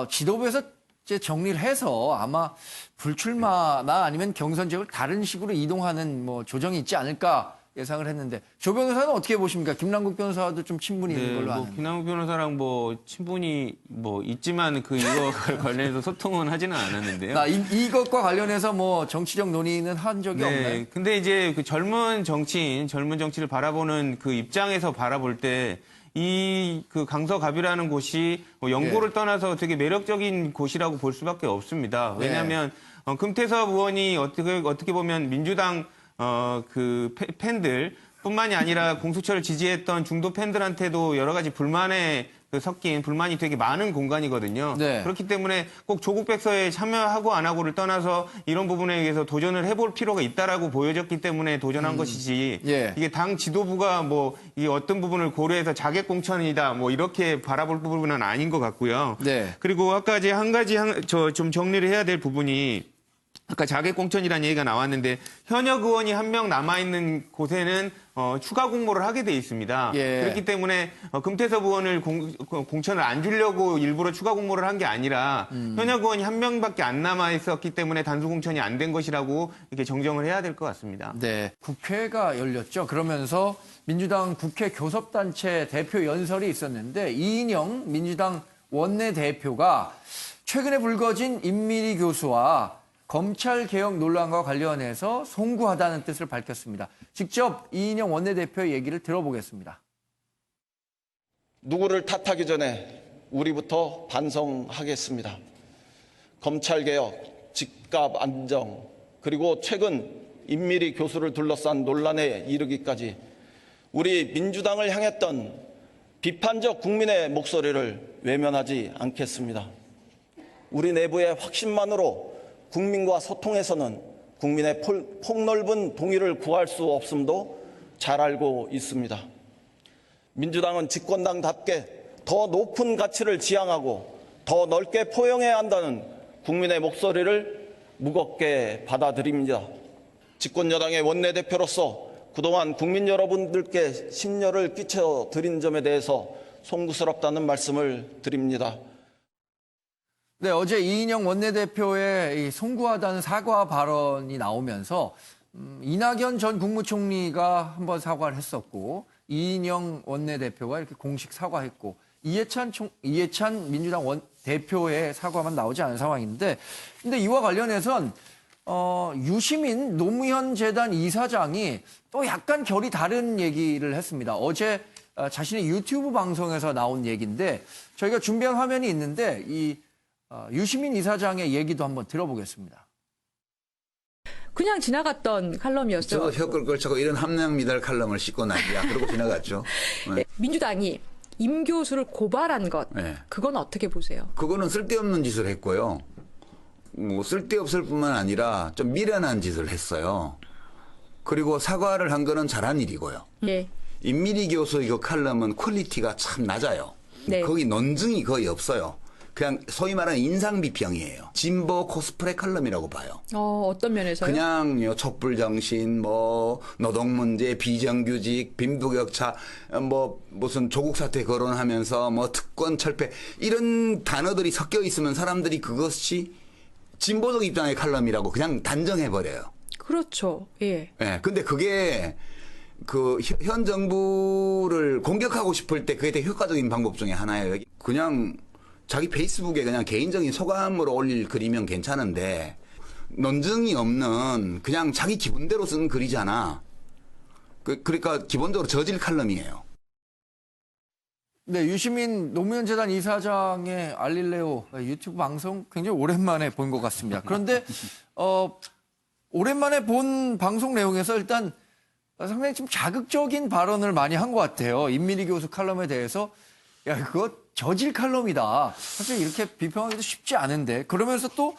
지도부에서 이제 정리를 해서 아마 불출마나 아니면 경선 지역을 다른 식으로 이동하는 뭐 조정이 있지 않을까 예상을 했는데 조 변호사는 어떻게 보십니까? 김남국 변호사도 좀 친분이 있는 걸로 아는데. 김남국 변호사랑 뭐 친분이 뭐 있지만 그 이거 관련해서 소통은 하지는 않았는데요. 이것과 관련해서 뭐 정치적 논의는 한 적이 없나요? 근데 이제 그 젊은 정치를 바라보는 그 입장에서 바라볼 때 이 그 강서갑이라는 곳이 뭐 연고를 떠나서 되게 매력적인 곳이라고 볼 수밖에 없습니다. 왜냐하면 금태섭 의원이 어떻게 보면 민주당 그 팬들 뿐만이 아니라 공수처를 지지했던 중도 팬들한테도 여러 가지 불만에 섞인 불만이 되게 많은 공간이거든요. 네. 그렇기 때문에 꼭 조국 백서에 참여하고 안 하고를 떠나서 이런 부분에 의해서 도전을 해볼 필요가 있다라고 보여졌기 때문에 도전한 것이지. 예. 이게 당 지도부가 뭐 이 어떤 부분을 고려해서 자객 공천이다 뭐 이렇게 바라볼 부분은 아닌 것 같고요. 네. 그리고 아까 이제 한 가지 좀 정리를 해야 될 부분이. 아까 자객공천이라는 얘기가 나왔는데 현역 의원이 한 명 남아있는 곳에는 추가 공모를 하게 돼 있습니다. 예. 그렇기 때문에 금태섭 의원을 공천을 안 주려고 일부러 추가 공모를 한 게 아니라 현역 의원이 한 명밖에 안 남아있었기 때문에 단수 공천이 안 된 것이라고 이렇게 정정을 해야 될 것 같습니다. 네. 국회가 열렸죠. 그러면서 민주당 국회 교섭단체 대표 연설이 있었는데 이인영 민주당 원내대표가 최근에 불거진 임미리 교수와 검찰 개혁 논란과 관련해서 송구하다는 뜻을 밝혔습니다. 직접 이인영 원내대표의 얘기를 들어보겠습니다. 누구를 탓하기 전에 우리부터 반성하겠습니다. 검찰개혁, 집값 안정, 그리고 최근 임미리 교수를 둘러싼 논란에 이르기까지 우리 민주당을 향했던 비판적 국민의 목소리를 외면하지 않겠습니다. 우리 내부의 확신만으로 국민과 소통해서는 국민의 폭넓은 동의를 구할 수 없음도 잘 알고 있습니다. 민주당은 집권당답게 더 높은 가치를 지향하고 더 넓게 포용해야 한다는 국민의 목소리를 무겁게 받아들입니다. 집권여당의 원내대표로서 그동안 국민 여러분들께 심려를 끼쳐드린 점에 대해서 송구스럽다는 말씀을 드립니다. 네, 어제 이인영 원내대표의 이 송구하다는 사과 발언이 나오면서 이낙연 전 국무총리가 한번 사과를 했었고 이인영 원내대표가 이렇게 공식 사과했고 이해찬 민주당 대표의 사과만 나오지 않은 상황인데 근데 이와 관련해선 유시민 노무현 재단 이사장이 또 약간 결이 다른 얘기를 했습니다. 어제 자신의 유튜브 방송에서 나온 얘기인데 저희가 준비한 화면이 있는데 이 유시민 이사장의 얘기도 한번 들어보겠습니다. 그냥 지나갔던 칼럼이었죠. 저거 혀끌 걸쳐고 이런 함량미달 칼럼을 싣고 나기야. 그러고 지나갔죠. 네. 민주당이 임 교수를 고발한 것, 네. 그건 어떻게 보세요? 그거는 쓸데없는 짓을 했고요. 뭐 쓸데없을 뿐만 아니라 좀 미련한 짓을 했어요. 그리고 사과를 한 거는 잘한 일이고요. 네. 임미리 교수 이거 칼럼은 퀄리티가 참 낮아요. 네. 거기 논증이 거의 없어요. 그냥 소위 말하는 인상 비평이에요. 진보 코스프레 칼럼이라고 봐요. 어떤 면에서요? 그냥 촛불 정신, 뭐 노동 문제, 비정규직, 빈부격차, 뭐 무슨 조국 사태 거론하면서 뭐 특권 철폐 이런 단어들이 섞여 있으면 사람들이 그것이 진보적 입장의 칼럼이라고 그냥 단정해 버려요. 그렇죠. 예. 예. 근데 그게 그 현 정부를 공격하고 싶을 때 그게 되게 효과적인 방법 중에 하나예요. 그냥 자기 페이스북에 그냥 개인적인 소감으로 올릴 글이면 괜찮은데 논증이 없는 그냥 자기 기분대로 쓴 글이잖아. 그러니까 기본적으로 저질 칼럼이에요. 네, 유시민 노무현 재단 이사장의 알릴레오 유튜브 방송 굉장히 오랜만에 본 것 같습니다. 그런데 오랜만에 본 방송 내용에서 일단 상당히 좀 자극적인 발언을 많이 한 것 같아요. 임미리 교수 칼럼에 대해서 야 그거 저질 칼럼이다. 사실 이렇게 비평하기도 쉽지 않은데 그러면서 또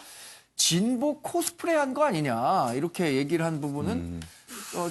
진보 코스프레 한 거 아니냐 이렇게 얘기를 한 부분은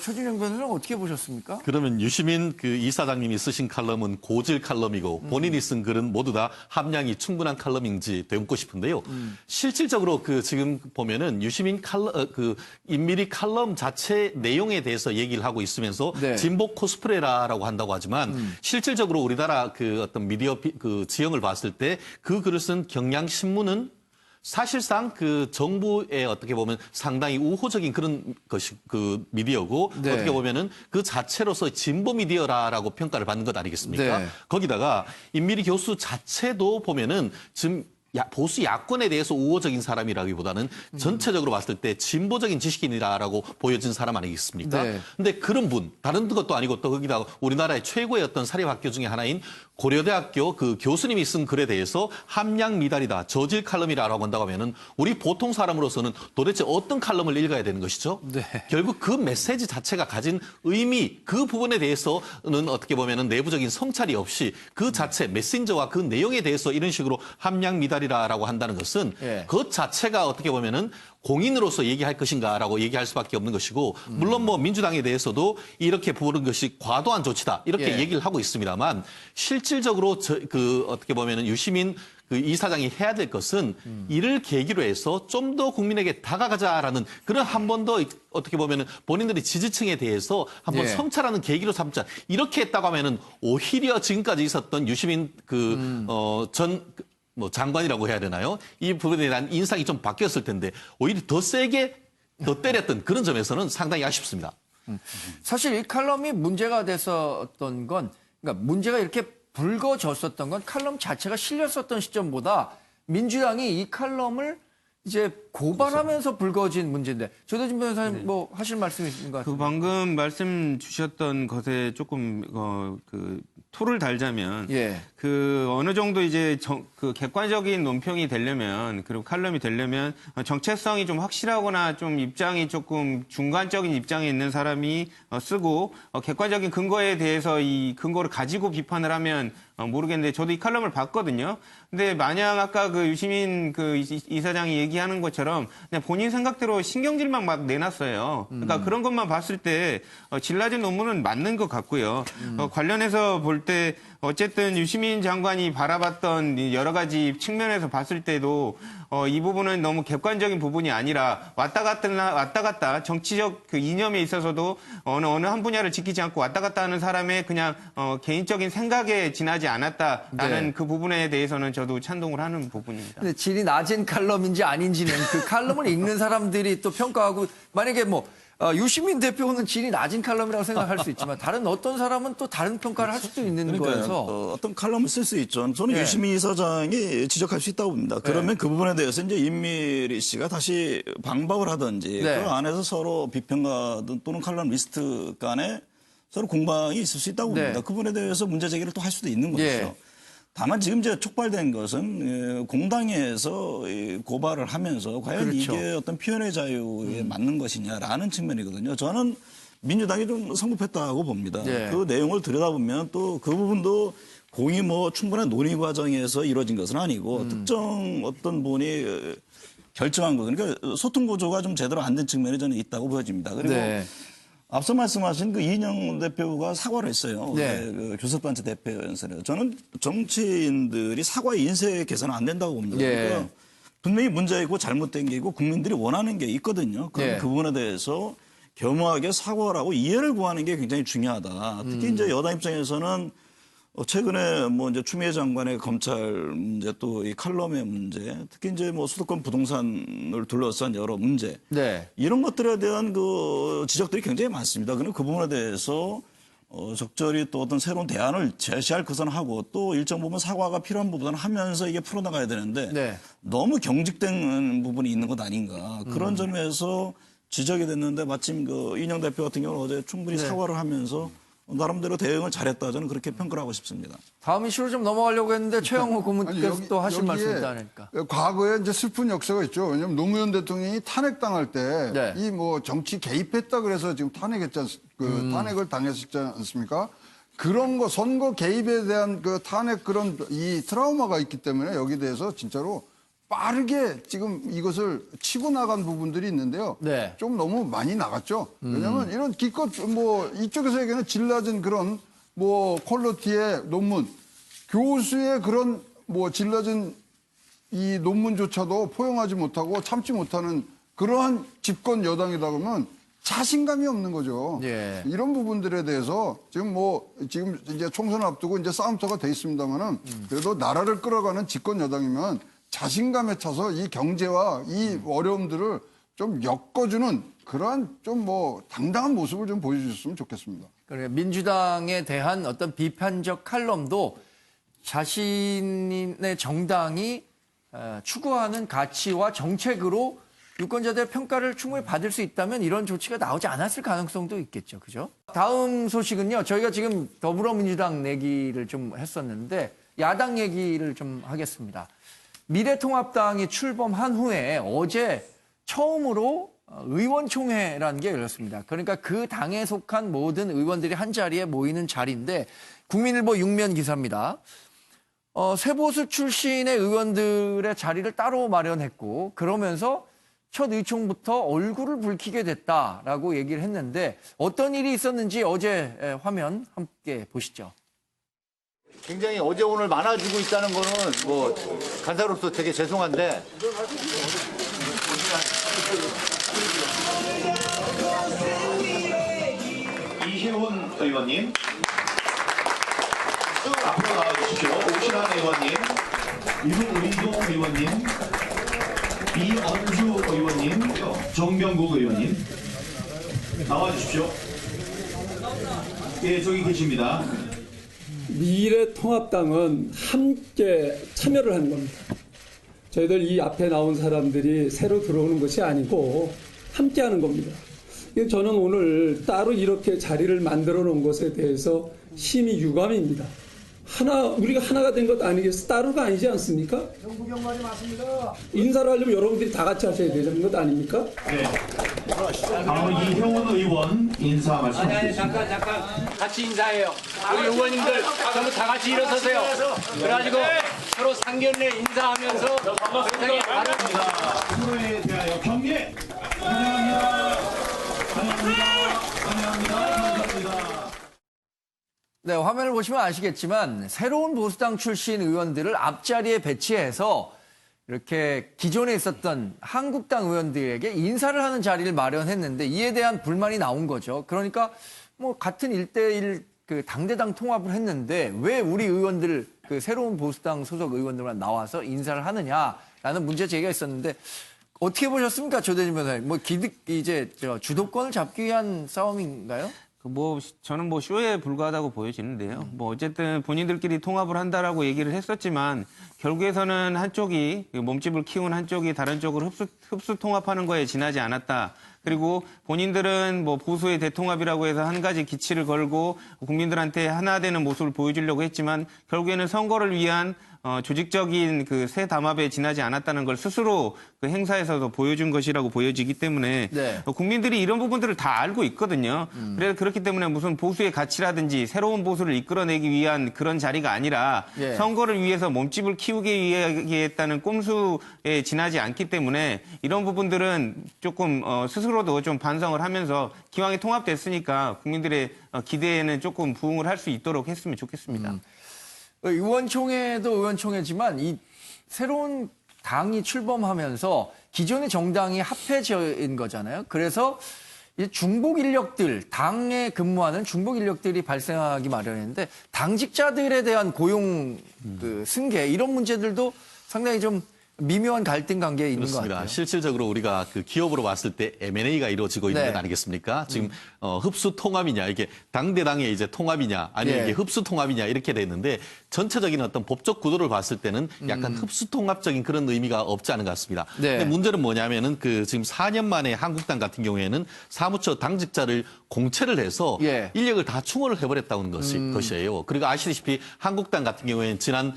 최진영 변호사는 어떻게 보셨습니까? 그러면 유시민 그 이사장님이 쓰신 칼럼은 고질 칼럼이고 본인이 쓴 글은 모두 다 함량이 충분한 칼럼인지 되묻고 싶은데요. 실질적으로 그 지금 보면은 유시민 칼럼 그 임미리 칼럼 자체 내용에 대해서 얘기를 하고 있으면서 네. 진보 코스프레라고 한다고 하지만 실질적으로 우리나라 그 어떤 미디어 그 지형을 봤을 때 그 글을 쓴 경향신문은 사실상 그 정부에 어떻게 보면 상당히 우호적인 그런 것이 그 미디어고 네. 어떻게 보면은 그 자체로서 진보 미디어라고 평가를 받는 것 아니겠습니까? 네. 거기다가 임미리 교수 자체도 보면은 지금 보수 야권에 대해서 우호적인 사람이라기보다는 전체적으로 봤을 때 진보적인 지식인이라고 보여진 사람 아니겠습니까? 네. 근데 그런 분, 다른 것도 아니고 또 거기다가 우리나라의 최고의 어떤 사립학교 중에 하나인 고려대학교 그 교수님이 쓴 글에 대해서 함량 미달이다, 저질 칼럼이라고 한다고 하면은 우리 보통 사람으로서는 도대체 어떤 칼럼을 읽어야 되는 것이죠? 네. 결국 그 메시지 자체가 가진 의미, 그 부분에 대해서는 어떻게 보면은 내부적인 성찰이 없이 그 자체 메신저와 그 내용에 대해서 이런 식으로 함량 미달이라고 한다는 것은 예. 그 자체가 어떻게 보면은 공인으로서 얘기할 것인가라고 얘기할 수밖에 없는 것이고 물론 뭐 민주당에 대해서도 이렇게 부르는 것이 과도한 조치다 이렇게 예. 얘기를 하고 있습니다만 실질적으로 그 어떻게 보면은 유시민 그 이사장이 해야 될 것은 이를 계기로 해서 좀 더 국민에게 다가가자라는 그런 한 번 더 어떻게 보면은 본인들이 지지층에 대해서 한번 예. 성찰하는 계기로 삼자 이렇게 했다고 하면은 오히려 지금까지 있었던 유시민 뭐 장관이라고 해야 되나요? 이 부분에 대한 인상이 좀 바뀌었을 텐데 오히려 더 세게 더 때렸던 그런 점에서는 상당히 아쉽습니다. 사실 이 칼럼이 문제가 됐었던 건 그러니까 문제가 이렇게 불거졌었던 건 칼럼 자체가 실렸었던 시점보다 민주당이 이 칼럼을 이제 고발하면서 불거진 문제인데 조대진 변호사님 뭐 하실 말씀이 있는 것 같아요. 방금 말씀 주셨던 것에 조금 그 토를 달자면 예. 그 어느 정도 이제 그 객관적인 논평이 되려면 그리고 칼럼이 되려면 정체성이 좀 확실하거나 좀 입장이 조금 중간적인 입장에 있는 사람이 쓰고 객관적인 근거에 대해서 이 근거를 가지고 비판을 하면 모르겠는데 저도 이 칼럼을 봤거든요. 근데 마냥 아까 그 유시민 그 이사장이 얘기하는 것처럼 그냥 본인 생각대로 신경질만 막 내놨어요. 그러니까 그런 것만 봤을 때 질라진 논문은 맞는 것 같고요. 관련해서 볼 때 어쨌든 유시민 장관이 바라봤던 여러 가지 측면에서 봤을 때도 이 부분은 너무 객관적인 부분이 아니라 왔다 갔다 정치적 그 이념에 있어서도 어느 한 분야를 지키지 않고 왔다 갔다 하는 사람의 그냥 개인적인 생각에 지나지 않았다라는 네. 그 부분에 대해서는 저도 찬동을 하는 부분입니다. 근데 질이 낮은 칼럼인지 아닌지는 그 칼럼을 읽는 사람들이 또 평가하고 만약에 뭐 유시민 대표는 질이 낮은 칼럼이라고 생각할 수 있지만 다른 어떤 사람은 또 다른 평가를 할 수도 있는 거여서 어떤 칼럼을 쓸 수 있죠. 저는 예. 유시민 이사장이 지적할 수 있다고 봅니다. 그러면 그 부분에 대해서 이제 임미리 씨가 다시 방법을 하든지 네. 그 안에서 서로 비평가 또는 칼럼 리스트 간에 서로 공방이 있을 수 있다고 봅니다. 네. 그 부분에 대해서 문제 제기를 또 할 수도 있는 거죠. 예. 다만 지금 이제 촉발된 것은 공당에서 고발을 하면서 과연 그렇죠. 이게 어떤 표현의 자유에 맞는 것이냐라는 측면이거든요. 저는 민주당이 좀 성급했다고 봅니다. 네. 그 내용을 들여다보면 또 그 부분도 공이 뭐 충분한 논의 과정에서 이루어진 것은 아니고 특정 어떤 분이 결정한 거 그러니까 소통 구조가 좀 제대로 안 된 측면이 저는 있다고 보여집니다. 그리고 네. 앞서 말씀하신 그 이인영 대표가 사과를 했어요. 네. 그 교섭단체 대표 연설에. 저는 정치인들이 사과의 인쇄 개선은 안 된다고 봅니다. 예. 그러니까 분명히 문제 있고 잘못된 게 있고 국민들이 원하는 게 있거든요. 그럼 예. 그 부분에 대해서 겸허하게 사과를 하고 이해를 구하는 게 굉장히 중요하다. 특히 이제 여당 입장에서는 최근에 뭐 이제 추미애 장관의 검찰 문제 또 이 칼럼의 문제, 특히 이제 뭐 수도권 부동산을 둘러싼 여러 문제, 네. 이런 것들에 대한 그 지적들이 굉장히 많습니다. 그럼 그 부분에 대해서 적절히 또 어떤 새로운 대안을 제시할 것은 하고 또 일정 부분 사과가 필요한 부분은 하면서 이게 풀어나가야 되는데 네. 너무 경직된 부분이 있는 것 아닌가 그런 점에서 지적이 됐는데 마침 그 이인영 대표 같은 경우는 어제 충분히 사과를 하면서 나름대로 대응을 잘했다 저는 그렇게 평가를 하고 싶습니다. 다음 이슈로 좀 넘어가려고 했는데 최영호 고문께서 또 하실 말씀이 있다니까. 과거에 이제 슬픈 역사가 있죠. 왜냐하면 노무현 대통령이 탄핵당할 때 네. 이 뭐 정치 개입했다 그래서 지금 탄핵을 당했었지 않습니까? 그런 거 선거 개입에 대한 그 탄핵 그런 이 트라우마가 있기 때문에 여기에 대해서 진짜로 빠르게 지금 이것을 치고 나간 부분들이 있는데요. 네. 좀 너무 많이 나갔죠. 왜냐하면 이런 기껏 뭐 이쪽에서 얘기하는 질 낮은 그런 뭐 퀄리티의 논문, 교수의 그런 뭐 질 낮은 이 논문조차도 포용하지 못하고 참지 못하는 그러한 집권 여당이다 그러면 자신감이 없는 거죠. 예. 이런 부분들에 대해서 지금 이제 총선을 앞두고 이제 싸움터가 돼 있습니다만은 그래도 나라를 끌어가는 집권 여당이면 자신감에 차서 이 경제와 이 어려움들을 좀 엮어주는 그러한 좀 뭐 당당한 모습을 좀 보여주셨으면 좋겠습니다. 그러니까 민주당에 대한 어떤 비판적 칼럼도 자신의 정당이 추구하는 가치와 정책으로 유권자들의 평가를 충분히 받을 수 있다면 이런 조치가 나오지 않았을 가능성도 있겠죠. 그죠? 다음 소식은요. 저희가 지금 더불어민주당 내기를 좀 했었는데 야당 얘기를 좀 하겠습니다. 미래통합당이 출범한 후에 어제 처음으로 의원총회라는 게 열렸습니다. 그러니까 그 당에 속한 모든 의원들이 한 자리에 모이는 자리인데 국민일보 6면 기사입니다. 세보수 출신의 의원들의 자리를 따로 마련했고 그러면서 첫 의총부터 얼굴을 붉히게 됐다라고 얘기를 했는데 어떤 일이 있었는지 어제 화면 함께 보시죠. 굉장히 어제 오늘 많아지고 있다는 거는 뭐 간사로서 되게 죄송한데 이혜원 의원님 앞으로 나와주십시오. 오신환 의원님, 유의동 의원님, 이언주 의원님, 정병국 의원님 나와주십시오. 예, 저기 계십니다. 미래통합당은 함께 참여를 하는 겁니다. 저희들 이 앞에 나온 사람들이 새로 들어오는 것이 아니고 함께하는 겁니다. 저는 오늘 따로 이렇게 자리를 만들어 놓은 것에 대해서 심히 유감입니다. 우리가 하나가 된 것 아니겠어? 따로가 아니지 않습니까? 정부경 말이 맞습니다. 인사를 하려면 여러분들이 다 같이 하셔야 되는 것 아닙니까? 네. 다음은 이혜원 의원 인사 말씀드리겠습니다. 아니, 잠깐. 같이 인사해요. 우리 의원님들 전부 다 같이 일어서세요. 그래가지고 서로 상견례 인사하면서 세상에 다른 프로에 대하여 경례! 환영합니다. 환영합니다. 환영합니다. 감사합니다. 네, 화면을 보시면 아시겠지만 새로운 보수당 출신 의원들을 앞자리에 배치해서 이렇게 기존에 있었던 한국당 의원들에게 인사를 하는 자리를 마련했는데 이에 대한 불만이 나온 거죠. 그러니까 뭐 같은 1대1 그 당대당 통합을 했는데 왜 우리 의원들 그 새로운 보수당 소속 의원들만 나와서 인사를 하느냐라는 문제 제기가 있었는데 어떻게 보셨습니까, 조대진 변호사님? 뭐 이제 주도권을 잡기 위한 싸움인가요? 저는 쇼에 불과하다고 보여지는데요. 어쨌든 본인들끼리 통합을 한다라고 얘기를 했었지만 결국에서는 한쪽이 몸집을 키운 한쪽이 다른 쪽으로 흡수 통합하는 거에 지나지 않았다. 그리고 본인들은 보수의 대통합이라고 해서 한 가지 기치를 걸고 국민들한테 하나 되는 모습을 보여주려고 했지만 결국에는 선거를 위한 조직적인 그 새 담합에 지나지 않았다는 걸 스스로 그 행사에서도 보여준 것이라고 보여지기 때문에 네. 국민들이 이런 부분들을 다 알고 있거든요. 그래서 그렇기 때문에 무슨 보수의 가치라든지 새로운 보수를 이끌어내기 위한 그런 자리가 아니라 예. 선거를 위해서 몸집을 키우기 위해 했다는 꼼수에 지나지 않기 때문에 이런 부분들은 조금 스스로도 좀 반성을 하면서 기왕에 통합됐으니까 국민들의 기대에는 조금 부응을 할 수 있도록 했으면 좋겠습니다. 의원총회도 의원총회지만 이 새로운 당이 출범하면서 기존의 정당이 합해진 거잖아요. 그래서 이 중복 인력들, 당에 근무하는 중복 인력들이 발생하기 마련인데 당직자들에 대한 고용 그 승계 이런 문제들도 상당히 좀 미묘한 갈등 관계에 있는 것 같아요. 실질적으로 우리가 그 기업으로 봤을 때 M&A가 이루어지고 있는 네. 것 아니겠습니까? 지금 흡수 통합이냐 이게 당대당의 이제 통합이냐 아니면 예. 이게 흡수 통합이냐 이렇게 돼 있는데 전체적인 어떤 법적 구도를 봤을 때는 약간 흡수 통합적인 그런 의미가 없지 않은 것 같습니다. 네. 근데 문제는 뭐냐면은 그 지금 4년 만에 한국당 같은 경우에는 사무처 당직자를 공채를 해서 예. 인력을 다 충원을 해버렸다는 것이에요. 그리고 아시다시피 한국당 같은 경우에는 지난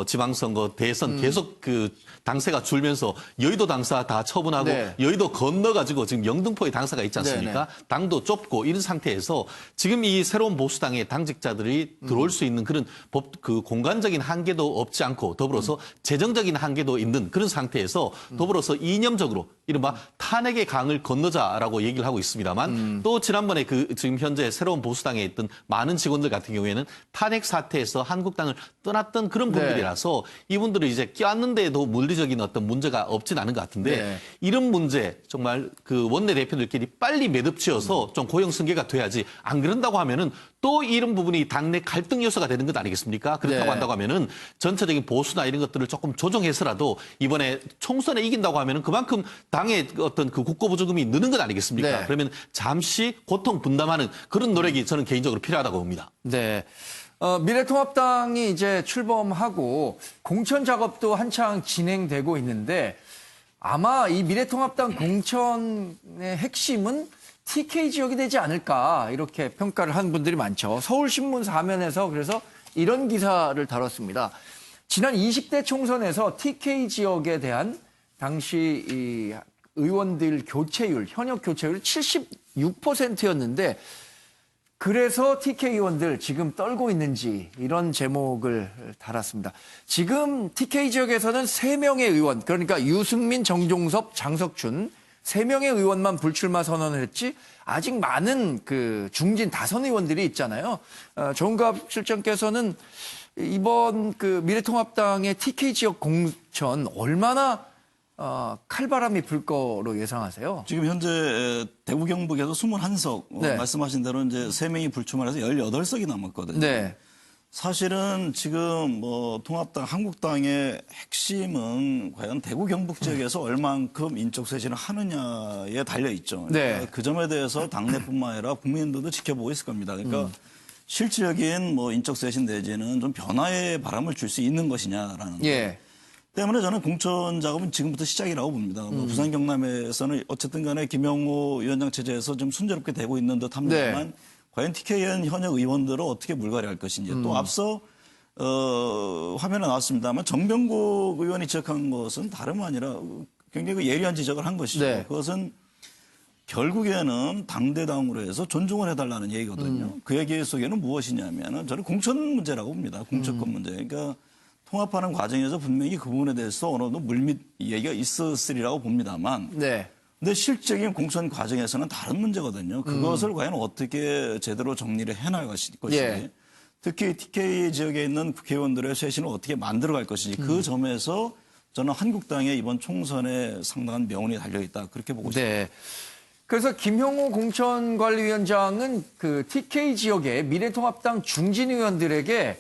지방선거 대선 계속 그 당세가 줄면서 여의도 당사 다 처분하고 네. 여의도 건너가지고 지금 영등포에 당사가 있지 않습니까? 당도 좁고 이런 상태에서 지금 이 새로운 보수당의 당직자들이 들어올 수 있는 그런 그 공간적인 한계도 없지 않고 더불어서 재정적인 한계도 있는 그런 상태에서 더불어서 이념적으로 이른바 탄핵의 강을 건너자라고 얘기를 하고 있습니다만 또 지난번에 그 지금 현재 새로운 보수당에 있던 많은 직원들 같은 경우에는 탄핵 사태에서 한국당을 떠났던 그런 분들이라서 이분들을 이제 껴안는데도 물리적인 어떤 문제가 없진 않은 것 같은데 네. 이런 문제 정말 그 원내대표들끼리 빨리 매듭지어서 좀 고용승계가 돼야지 안 그런다고 하면은 또 이런 부분이 당내 갈등 요소가 되는 것 아니겠습니까? 그렇다고 네. 한다고 하면은 전체적인 보수나 이런 것들을 조금 조정해서라도 이번에 총선에 이긴다고 하면은 그만큼 당의 어떤 그 국고보조금이 느는 것 아니겠습니까? 네. 그러면 잠시 고통 분담하는 그런 노력이 저는 개인적으로 필요하다고 봅니다. 네. 미래통합당이 이제 출범하고 공천 작업도 한창 진행되고 있는데 아마 이 미래통합당 공천의 핵심은 TK 지역이 되지 않을까 이렇게 평가를 하는 분들이 많죠. 서울신문 4면에서 그래서 이런 기사를 다뤘습니다. 지난 20대 총선에서 TK 지역에 대한 당시 이 의원들 교체율, 현역 교체율 76%였는데 그래서 TK 의원들 지금 떨고 있는지 이런 제목을 달았습니다. 지금 TK 지역에서는 3명의 의원, 그러니까 유승민, 정종섭, 장석춘 3명의 의원만 불출마 선언을 했지 아직 많은 그 중진 다선 의원들이 있잖아요. 정갑 실장께서는 이번 그 미래통합당의 TK 지역 공천 얼마나 칼바람이 불 거로 예상하세요? 지금 현재 대구 경북에서 21석 네. 말씀하신 대로 이제 3명이 불출마해서 18석이 남았거든요. 네. 사실은 지금 통합당 한국당의 핵심은 과연 대구 경북 지역에서 얼만큼 인적 쇄신을 하느냐에 달려 있죠. 그러니까 네. 그 점에 대해서 당내뿐만 아니라 국민들도 지켜보고 있을 겁니다. 그러니까 실질적인 인적 쇄신 내지는 좀 변화의 바람을 줄 수 있는 것이냐라는 예. 때문에 저는 공천 작업은 지금부터 시작이라고 봅니다. 뭐 부산 경남에서는 어쨌든 간에 김영호 위원장 체제에서 좀 순조롭게 되고 있는 듯 합니다만 과연 TKN 현역 의원들을 어떻게 물갈이할 것인지 또 앞서 화면에 나왔습니다만 정병국 의원이 지적한 것은 다름 아니라 굉장히 예리한 지적을 한 것이죠. 그것은 결국에는 당대당으로 해서 존중을 해달라는 얘기거든요. 그 얘기 속에는 무엇이냐면은 저는 공천 문제라고 봅니다. 공천권 문제. 그러니까 통합하는 과정에서 분명히 그 부분에 대해서 어느 정도 물밑 얘기가 있었으리라고 봅니다만. 근데 실적인 공천 과정에서는 다른 문제거든요. 그것을 과연 어떻게 제대로 정리를 해나갈 것인지. 특히 TK 지역에 있는 국회의원들의 쇄신을 어떻게 만들어갈 것인지 그 점에서 저는 한국당의 이번 총선에 상당한 명운이 달려있다. 그렇게 보고 있습니다. 그래서 김형호 공천관리위원장은 그 TK 지역의 미래통합당 중진 의원들에게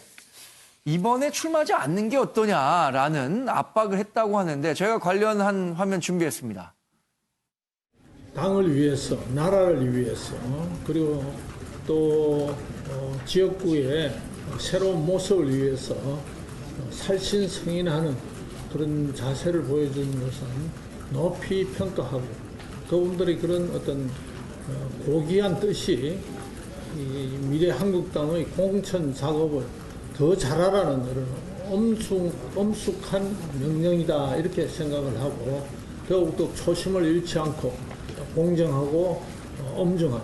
이번에 출마하지 않는 게 어떠냐라는 압박을 했다고 하는데 저희가 관련한 화면 준비했습니다. 당을 위해서, 나라를 위해서, 그리고 또 지역구의 새로운 모습을 위해서 살신성인하는 그런 자세를 보여주는 것은 높이 평가하고 그분들이 그런 어떤 고귀한 뜻이 이 미래 한국당의 공천 작업을 더 잘하라는 그런 엄숙한 명령이다 이렇게 생각을 하고 더욱더 초심을 잃지 않고 공정하고 엄중한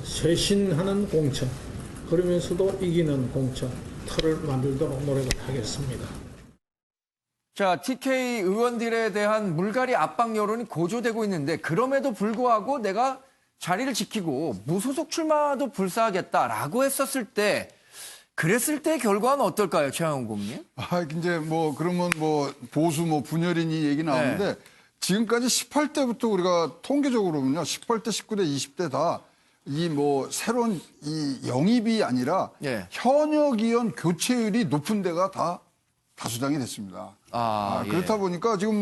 쇄신하는 공천 그러면서도 이기는 공천 틀을 만들도록 노력을 하겠습니다. 자, TK 의원들에 대한 물갈이 압박 여론이 고조되고 있는데 그럼에도 불구하고 내가 자리를 지키고 무소속 출마도 불사하겠다라고 했었을 때 그랬을 때 결과는 어떨까요, 최양훈 고문님? 이제 뭐 그러면 뭐 보수 뭐 분열이니 얘기 나오는데 지금까지 18대부터 우리가 통계적으로는요, 18대, 19대, 20대 다 이 뭐 새로운 이 영입이 아니라 현역 의원 교체율이 높은 데가 다 다수당이 됐습니다. 그렇다 보니까 지금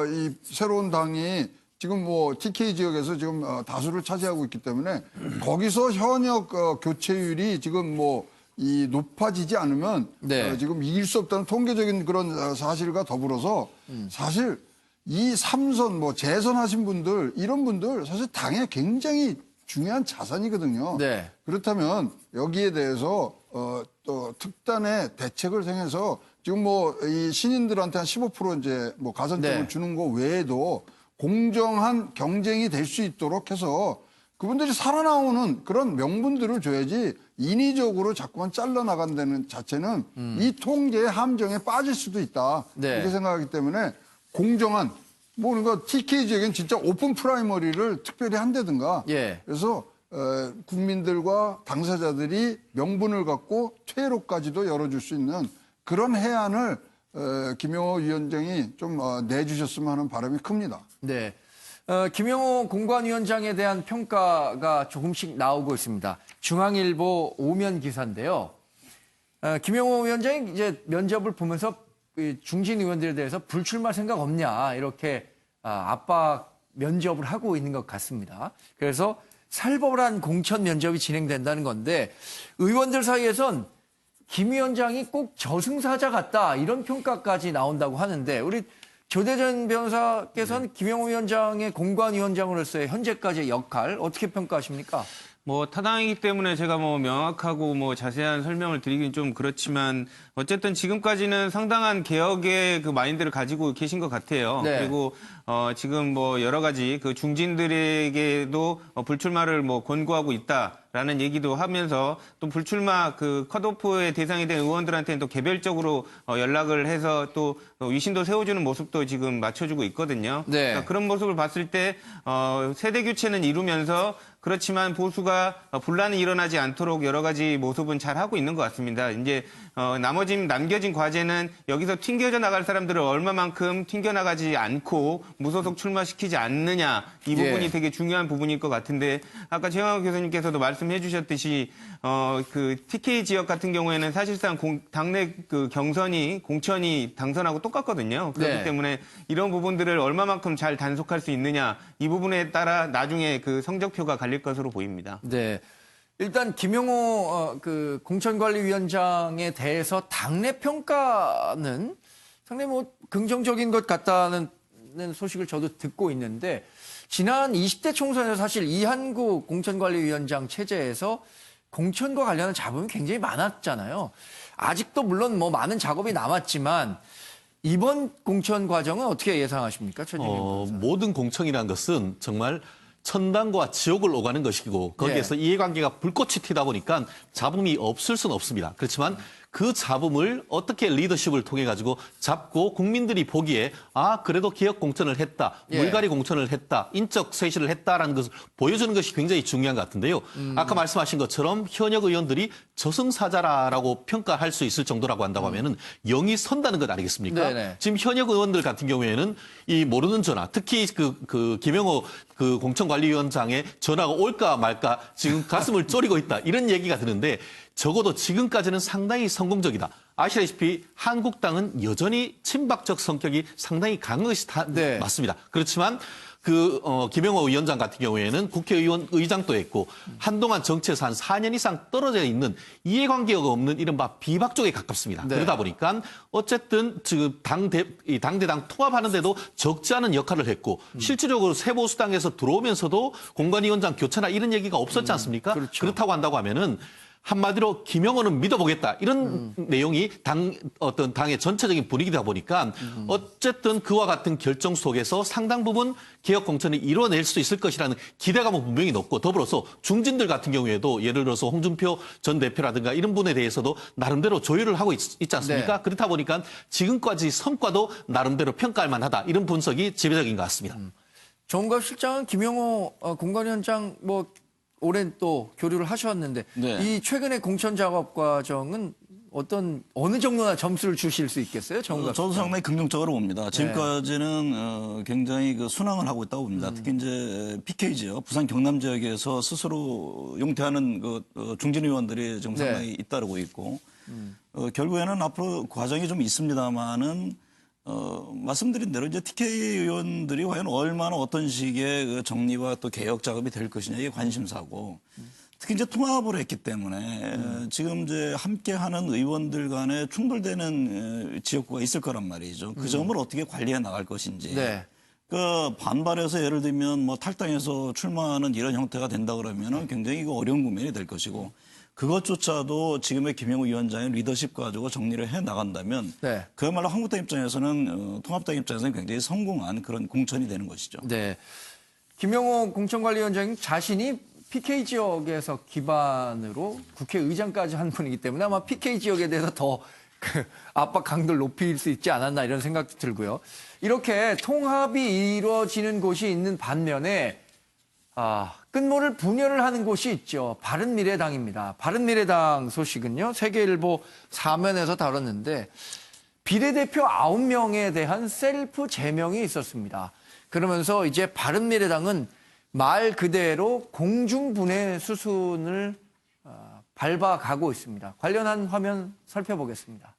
이 새로운 당이 지금 뭐 TK 지역에서 지금 다수를 차지하고 있기 때문에 거기서 현역 교체율이 지금 이 높아지지 않으면 지금 이길 수 없다는 통계적인 그런 사실과 더불어서 사실 이 3선 재선하신 분들 이런 분들 사실 당에 굉장히 중요한 자산이거든요. 그렇다면 여기에 대해서 또 특단의 대책을 생해서 지금 이 신인들한테 한 15% 이제 가산점을 주는 거 외에도 공정한 경쟁이 될 수 있도록 해서 그분들이 살아나오는 그런 명분들을 줘야지 인위적으로 자꾸만 잘라나간다는 자체는 이 통계의 함정에 빠질 수도 있다. 이렇게 생각하기 때문에 공정한 그러니까 TK 지역엔 진짜 오픈 프라이머리를 특별히 한다든가 그래서 국민들과 당사자들이 명분을 갖고 퇴로까지도 열어줄 수 있는 그런 해안을 김영호 위원장이 좀 내주셨으면 하는 바람이 큽니다. 김영호 공관위원장에 대한 평가가 조금씩 나오고 있습니다. 중앙일보 오면 기사인데요. 김영호 위원장이 이제 면접을 보면서 중진 의원들에 대해서 불출마 생각 없냐 이렇게 압박 면접을 하고 있는 것 같습니다. 그래서 살벌한 공천 면접이 진행된다는 건데 의원들 사이에선 김 위원장이 꼭 저승사자 같다 이런 평가까지 나온다고 하는데 우리 조대전 변호사께서는 김영호 위원장의 공관위원장으로서의 현재까지의 역할 어떻게 평가하십니까? 타당이기 때문에 제가 명확하고 자세한 설명을 드리긴 좀 그렇지만 어쨌든 지금까지는 상당한 개혁의 그 마인드를 가지고 계신 것 같아요. 그리고 지금 여러 가지 그 중진들에게도 불출마를 권고하고 있다라는 얘기도 하면서 또 불출마 그 컷오프의 대상이 된 의원들한테는 또 개별적으로 연락을 해서 또 위신도 세워주는 모습도 지금 맞춰주고 있거든요. 그러니까 그런 모습을 봤을 때 세대 교체는 이루면서 그렇지만 보수가 분란이 일어나지 않도록 여러 가지 모습은 잘 하고 있는 것 같습니다. 이제 남겨진 과제는 여기서 튕겨져 나갈 사람들을 얼마만큼 튕겨나가지 않고 무소속 출마시키지 않느냐 이 부분이 되게 중요한 부분일 것 같은데 아까 최영학 교수님께서도 말씀해 주셨듯이 그 TK 지역 같은 경우에는 사실상 당내 그 경선이 공천이 당선하고 똑같거든요. 그렇기 때문에 이런 부분들을 얼마만큼 잘 단속할 수 있느냐 이 부분에 따라 나중에 그 성적표가 갈릴 것으로 보입니다. 일단 김영호 그 공천관리위원장에 대해서 당내 평가는 상당히 뭐 긍정적인 것 같다는 소식을 저도 듣고 있는데 지난 20대 총선에서 사실 이한구 공천관리위원장 체제에서 공천과 관련한 잡음이 굉장히 많았잖아요. 아직도 물론 뭐 많은 작업이 남았지만 이번 공천 과정은 어떻게 예상하십니까? 모든 공천이라는 것은 정말 천당과 지옥을 오가는 것이고 거기에서 이해관계가 불꽃이 튀다 보니까 잡음이 없을 수는 없습니다. 그렇지만 그 잡음을 어떻게 리더십을 통해 가지고 잡고 국민들이 보기에 그래도 기업 공천을 했다, 물갈이 공천을 했다, 인적 쇄신을 했다라는 것을 보여주는 것이 굉장히 중요한 것 같은데요. 아까 말씀하신 것처럼 현역 의원들이 저승사자라고 평가할 수 있을 정도라고 한다고 하면은 영이 선다는 것 아니겠습니까? 네네. 지금 현역 의원들 같은 경우에는 이 모르는 전화, 특히 그 김영호 그 공천관리위원장의 전화가 올까 말까 지금 가슴을 쪼리고 있다 이런 얘기가 드는데 적어도 지금까지는 상당히 성공적이다. 아시다시피 한국당은 여전히 친박적 성격이 상당히 강한 것이 맞습니다. 그렇지만 김영호 위원장 같은 경우에는 국회의원 의장도 했고 한동안 정치에서 한 4년 이상 떨어져 있는 이해관계가 없는 이른바 비박 쪽에 가깝습니다. 그러다 보니까 어쨌든 지금 당대당 통합하는데도 적지 않은 역할을 했고 실질적으로 새보수당에서 들어오면서도 공관위원장 교체나 이런 얘기가 없었지 않습니까? 그렇죠. 그렇다고 한다고 하면은 한마디로 김영호는 믿어보겠다 이런 내용이 어떤 당의 전체적인 분위기다 보니까 어쨌든 그와 같은 결정 속에서 상당 부분 개혁 공천을 이뤄낼 수 있을 것이라는 기대감은 분명히 높고 더불어서 중진들 같은 경우에도 예를 들어서 홍준표 전 대표라든가 이런 분에 대해서도 나름대로 조율을 하고 있지 않습니까? 그렇다 보니까 지금까지 성과도 나름대로 평가할 만하다 이런 분석이 지배적인 것 같습니다. 정갑 실장은 김영호 공관위원장 오랜 또 교류를 하셨는데 이 최근의 공천 작업 과정은 어느 정도나 점수를 주실 수 있겠어요? 저도 상당히 긍정적으로 봅니다. 지금까지는 굉장히 순항을 하고 있다고 봅니다. 특히 이제 PK지역, 부산 경남 지역에서 스스로 용퇴하는 중진 의원들이 지금 상당히 잇따르고 있고 결국에는 앞으로 과정이 좀 있습니다만은 말씀드린 대로 이제 TK 의원들이 과연 얼마나 어떤 식의 정리와 또 개혁 작업이 될 것이냐 이게 관심사고 특히 이제 통합을 했기 때문에 지금 이제 함께하는 의원들 간에 충돌되는 지역구가 있을 거란 말이죠. 그 점을 어떻게 관리해 나갈 것인지. 반발해서 예를 들면 탈당해서 출마하는 이런 형태가 된다 그러면은 굉장히 어려운 국면이 될 것이고. 그것조차도 지금의 김영호 위원장의 리더십 가지고 정리를 해 나간다면 그야말로 한국당 입장에서는 통합당 입장에서는 굉장히 성공한 그런 공천이 되는 것이죠. 네. 김영호 공천관리위원장님 자신이 PK 지역에서 기반으로 국회의장까지 한 분이기 때문에 아마 PK 지역에 대해서 더 압박 강도를 높일 수 있지 않았나 이런 생각도 들고요. 이렇게 통합이 이루어지는 곳이 있는 반면에 끝모를 분열을 하는 곳이 있죠. 바른미래당입니다. 바른미래당 소식은요. 세계일보 4면에서 다뤘는데 비례대표 9명에 대한 셀프 제명이 있었습니다. 그러면서 이제 바른미래당은 말 그대로 공중분해 수순을 밟아가고 있습니다. 관련한 화면 살펴보겠습니다.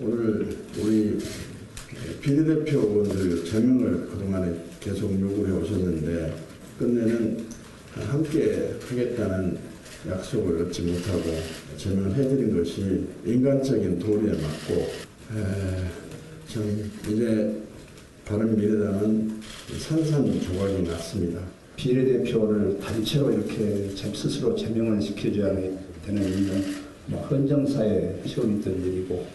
오늘 우리 비례대표 의원들 제명을 그동안에 계속 요구해 오셨는데 끝내는 함께 하겠다는 약속을 얻지 못하고 제명을 해드린 것이 인간적인 도리에 맞고 참 이제 바른미래당은 산산조각이 났습니다. 비례대표를 단체로 이렇게 스스로 제명을 시켜줘야 되는 일은 헌정사에 시험이 있던 일이고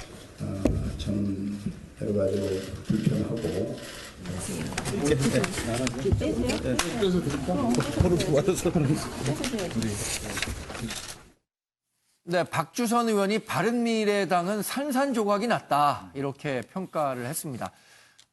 저는 여러 가지로 불편하고 네, 박주선 의원이 바른미래당은 산산조각이 났다 이렇게 평가를 했습니다.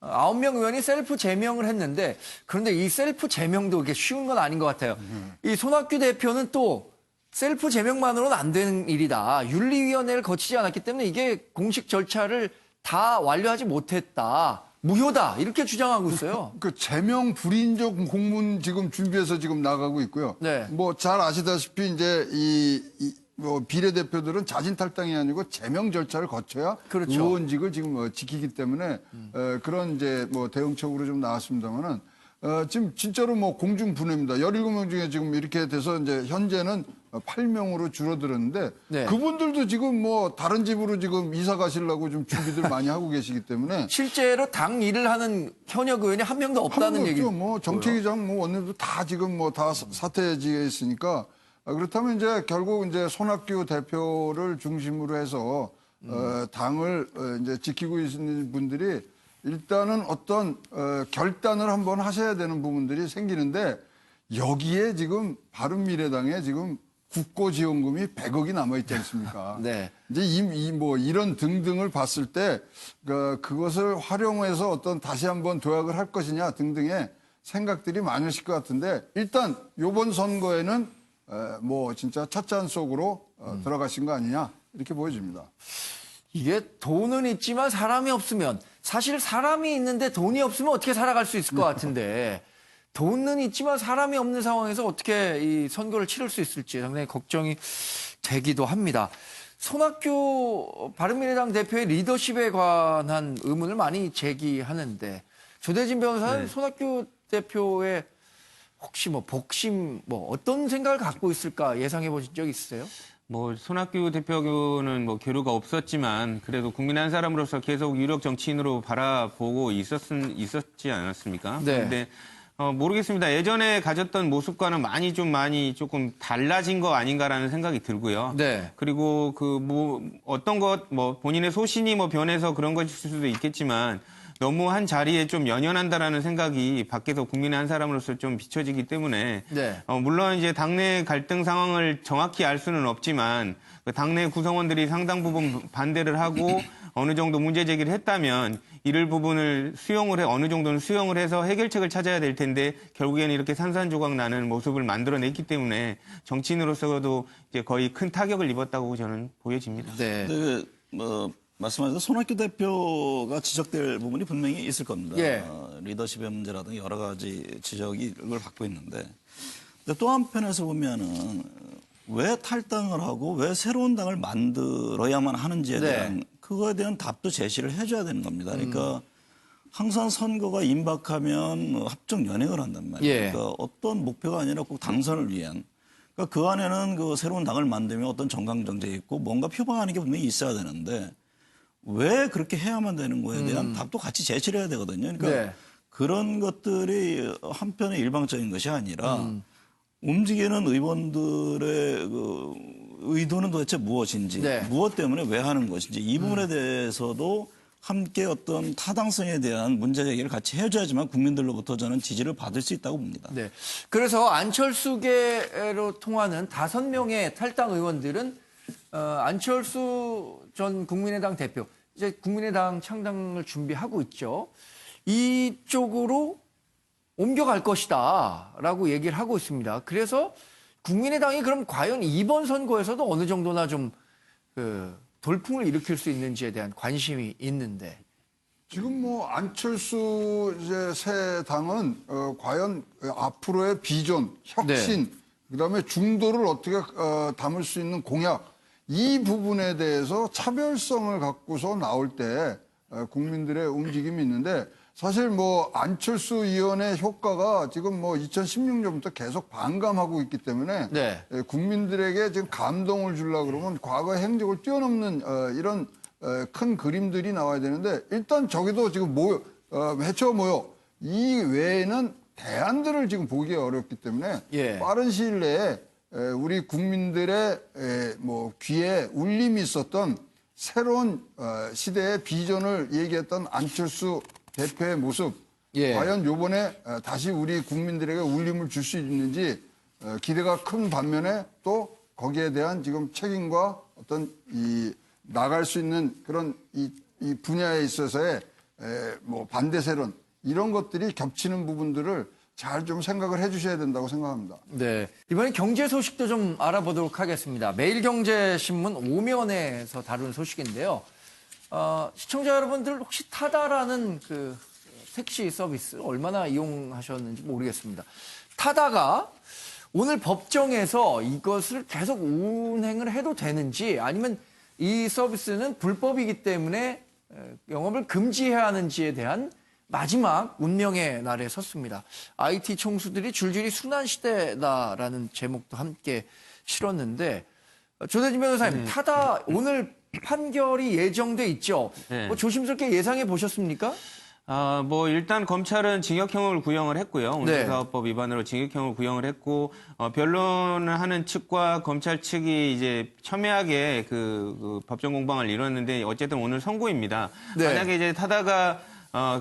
9명 의원이 셀프 제명을 했는데 그런데 이 셀프 제명도 그렇게 쉬운 건 아닌 것 같아요. 이 손학규 대표는 또 셀프 제명만으로는 안 되는 일이다. 윤리위원회를 거치지 않았기 때문에 이게 공식 절차를 다 완료하지 못했다. 무효다. 이렇게 주장하고 있어요. 제명 불인정 공문 지금 준비해서 지금 나가고 있고요. 잘 아시다시피 이제 비례대표들은 자진 탈당이 아니고 제명 절차를 거쳐야 의원직을 지금 지키기 때문에 그런 이제 대응책으로 좀 나왔습니다만은 지금 진짜로 공중 분해입니다. 17명 중에 지금 이렇게 돼서 이제 현재는 8명으로 줄어들었는데 네. 그분들도 지금 뭐 다른 집으로 지금 이사 가시려고 좀 준비들 많이 하고 계시기 때문에 실제로 당 일을 하는 현역 의원이 한 명도 없다는 얘기죠. 뭐 정책위장 뭐 원내도 다 지금 뭐 다 사퇴지에 있으니까 그렇다면 이제 결국 이제 손학규 대표를 중심으로 해서 당을 이제 지키고 있는 분들이 일단은 어떤 결단을 한번 하셔야 되는 부분들이 생기는데 여기에 지금 바른미래당에 지금 국고지원금이 100억이 남아 있지 않습니까? 네. 이제 뭐 이런 등등을 봤을 때 그것을 활용해서 어떤 다시 한번 도약을 할 것이냐 등등의 생각들이 많으실 것 같은데 일단 이번 선거에는 뭐 진짜 첫 잔 속으로 들어가신 거 아니냐 이렇게 보여집니다. 이게 돈은 있지만 사람이 없으면 사실 사람이 있는데 돈이 없으면 어떻게 살아갈 수 있을 것 같은데 돈은 있지만 사람이 없는 상황에서 어떻게 이 선거를 치를 수 있을지 상당히 걱정이 되기도 합니다. 손학규 바른미래당 대표의 리더십에 관한 의문을 많이 제기하는데 조대진 변호사는 손학규 대표의 혹시 뭐 복심 뭐 어떤 생각을 갖고 있을까 예상해 보신 적 있으세요? 뭐 손학규 대표는 뭐 교류가 없었지만 그래도 국민의 한 사람으로서 계속 유력 정치인으로 바라보고 있었지 않았습니까? 네. 근데 모르겠습니다. 예전에 가졌던 모습과는 많이 조금 달라진 거 아닌가라는 생각이 들고요. 네. 그리고 어떤 것 본인의 소신이 변해서 그런 것일 수도 있겠지만 너무 한 자리에 좀 연연한다라는 생각이 밖에서 국민의 한 사람으로서 좀 비춰지기 때문에 네. 물론 이제 당내 갈등 상황을 정확히 알 수는 없지만 그 당내 구성원들이 상당 부분 반대를 하고 어느 정도 문제 제기를 했다면 이를 부분을 어느 정도는 수용을 해서 해결책을 찾아야 될 텐데 결국에는 이렇게 산산조각 나는 모습을 만들어냈기 때문에 정치인으로서도 이제 거의 큰 타격을 입었다고 저는 보여집니다. 네. 말씀하신 손학규 대표가 지적될 부분이 분명히 있을 겁니다. 예. 리더십의 문제라든가 여러 가지 지적을 받고 있는데 또 한편에서 보면은 왜 탈당을 하고 왜 새로운 당을 만들어야만 하는지에 대한 그거에 대한 답도 제시를 해줘야 되는 겁니다. 그러니까 항상 선거가 임박하면 합종 연행을 한단 말이에요. 예. 그러니까 어떤 목표가 아니라 꼭 당선을 위한. 그러니까 그 안에는 그 새로운 당을 만들면 어떤 정강정책이 있고 뭔가 표방하는 게 분명히 있어야 되는데 왜 그렇게 해야만 되는 거에 대한 답도 같이 제시를 해야 되거든요. 그러니까 그런 것들이 한편의 일방적인 것이 아니라 움직이는 의원들의 그 의도는 도대체 무엇인지, 무엇 때문에 왜 하는 것인지 이 부분에 대해서도 함께 어떤 타당성에 대한 문제 제기를 같이 해줘야지만 국민들로부터 저는 지지를 받을 수 있다고 봅니다. 네. 그래서 안철수계로 통하는 5명의 탈당 의원들은 안철수 전 국민의당 대표, 이제 국민의당 창당을 준비하고 있죠. 이쪽으로 옮겨갈 것이다라고 얘기를 하고 있습니다. 그래서 국민의당이 그럼 과연 이번 선거에서도 어느 정도나 좀 돌풍을 일으킬 수 있는지에 대한 관심이 있는데 지금 뭐 안철수 이제 새 당은 과연 앞으로의 비전, 혁신, 그다음에 중도를 어떻게 담을 수 있는 공약 이 부분에 대해서 차별성을 갖고서 나올 때 국민들의 움직임이 있는데 사실 뭐 안철수 의원의 효과가 지금 뭐 2016년부터 계속 반감하고 있기 때문에 국민들에게 지금 감동을 주려고 그러면 과거의 행적을 뛰어넘는 이런 큰 그림들이 나와야 되는데 일단 저기도 지금 해쳐 모여 이 외에는 대안들을 지금 보기 어렵기 때문에 빠른 시일 내에 우리 국민들의 뭐 귀에 울림이 있었던 새로운 시대의 비전을 얘기했던 안철수 대표의 모습 과연 요번에 다시 우리 국민들에게 울림을 줄 수 있는지 기대가 큰 반면에 또 거기에 대한 지금 책임과 어떤 나갈 수 있는 그런 이 분야에 있어서의 뭐 반대 세론 이런 것들이 겹치는 부분들을 잘 좀 생각을 해주셔야 된다고 생각합니다. 네, 이번에 경제 소식도 좀 알아보도록 하겠습니다. 매일경제신문 5면에서 다룬 소식인데요. 시청자 여러분들 혹시 타다라는 그 택시 서비스 얼마나 이용하셨는지 모르겠습니다. 타다가 오늘 법정에서 이것을 계속 운행을 해도 되는지 아니면 이 서비스는 불법이기 때문에 영업을 금지해야 하는지에 대한 마지막 운명의 날에 섰습니다. IT 총수들이 줄줄이 순환시대다라는 제목도 함께 치렀는데 조대진 변호사님, 타다 오늘 판결이 예정돼 있죠. 네. 뭐 조심스럽게 예상해 보셨습니까? 뭐 일단 검찰은 징역형을 구형을 했고요. 네. 운수사업법 위반으로 징역형을 구형을 했고 변론을 하는 측과 검찰 측이 이제 첨예하게 그 법정 공방을 이뤘는데 어쨌든 오늘 선고입니다. 네. 만약에 이제 타다가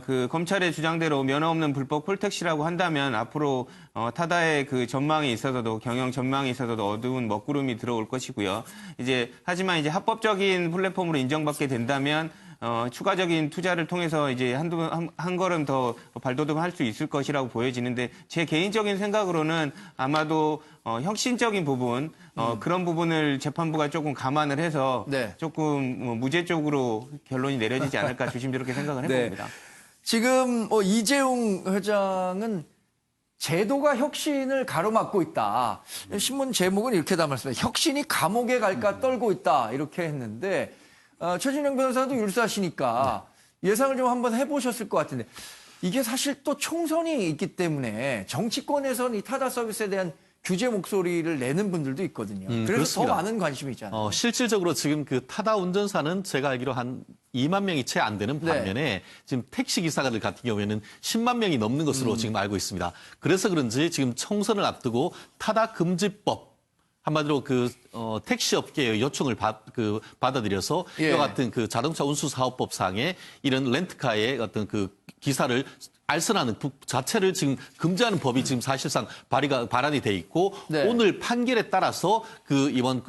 그 검찰의 주장대로 면허 없는 불법 콜택시라고 한다면 앞으로 타다의 그 전망이 있어서도 경영 전망이 있어서도 어두운 먹구름이 들어올 것이고요. 하지만 이제 합법적인 플랫폼으로 인정받게 된다면 추가적인 투자를 통해서 이제 한 걸음 더 발돋움할 수 있을 것이라고 보여지는데 제 개인적인 생각으로는 아마도 혁신적인 부분 그런 부분을 재판부가 조금 감안을 해서 네. 조금 무죄 쪽으로 결론이 내려지지 않을까 조심스럽게 생각을 해봅니다. 지금 이재용 회장은 제도가 혁신을 가로막고 있다. 신문 제목은 이렇게 담았습니다. 혁신이 감옥에 갈까 떨고 있다. 이렇게 했는데 최진영 변호사도 율사시니까 예상을 좀 한번 해보셨을 것 같은데 이게 사실 또 총선이 있기 때문에 정치권에서는 이 타다 서비스에 대한 규제 목소리를 내는 분들도 있거든요. 그래서 그렇습니다. 더 많은 관심이 있잖아요. 실질적으로 지금 그 타다 운전사는 제가 알기로 한 2만 명이 채 안 되는 반면에 지금 택시 기사들 같은 경우에는 10만 명이 넘는 것으로 지금 알고 있습니다. 그래서 그런지 지금 총선을 앞두고 타다 금지법 한마디로 택시 업계의 요청을 받아들여서 이와 같은 그 자동차 운수 사업법상에 이런 렌트카의 어떤 그 기사를 알선하는 자체를 지금 금지하는 법이 지금 사실상 발안이 돼 있고 네. 오늘 판결에 따라서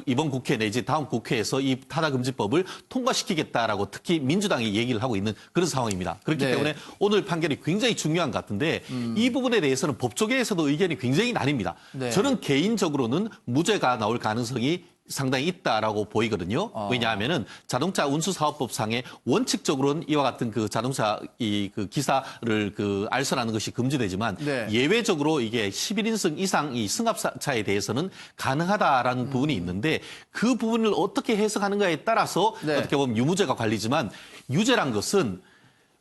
이번 국회 내지 다음 국회에서 이 타다 금지법을 통과시키겠다라고 특히 민주당이 얘기를 하고 있는 그런 상황입니다. 그렇기 네. 때문에 오늘 판결이 굉장히 중요한 것 같은데 이 부분에 대해서는 법조계에서도 의견이 굉장히 나뉩니다. 네. 저는 개인적으로는 무죄가 나올 가능성이 상당히 있다라고 보이거든요. 왜냐하면은 자동차 운수 사업법상에 원칙적으로는 이와 같은 그 자동차 그 기사를 알선하는 것이 금지되지만 네. 예외적으로 이게 11인승 이상 이 승합차에 대해서는 가능하다라는 부분이 있는데 그 부분을 어떻게 해석하는가에 따라서 네. 어떻게 보면 유무죄가 갈리지만 유죄란 것은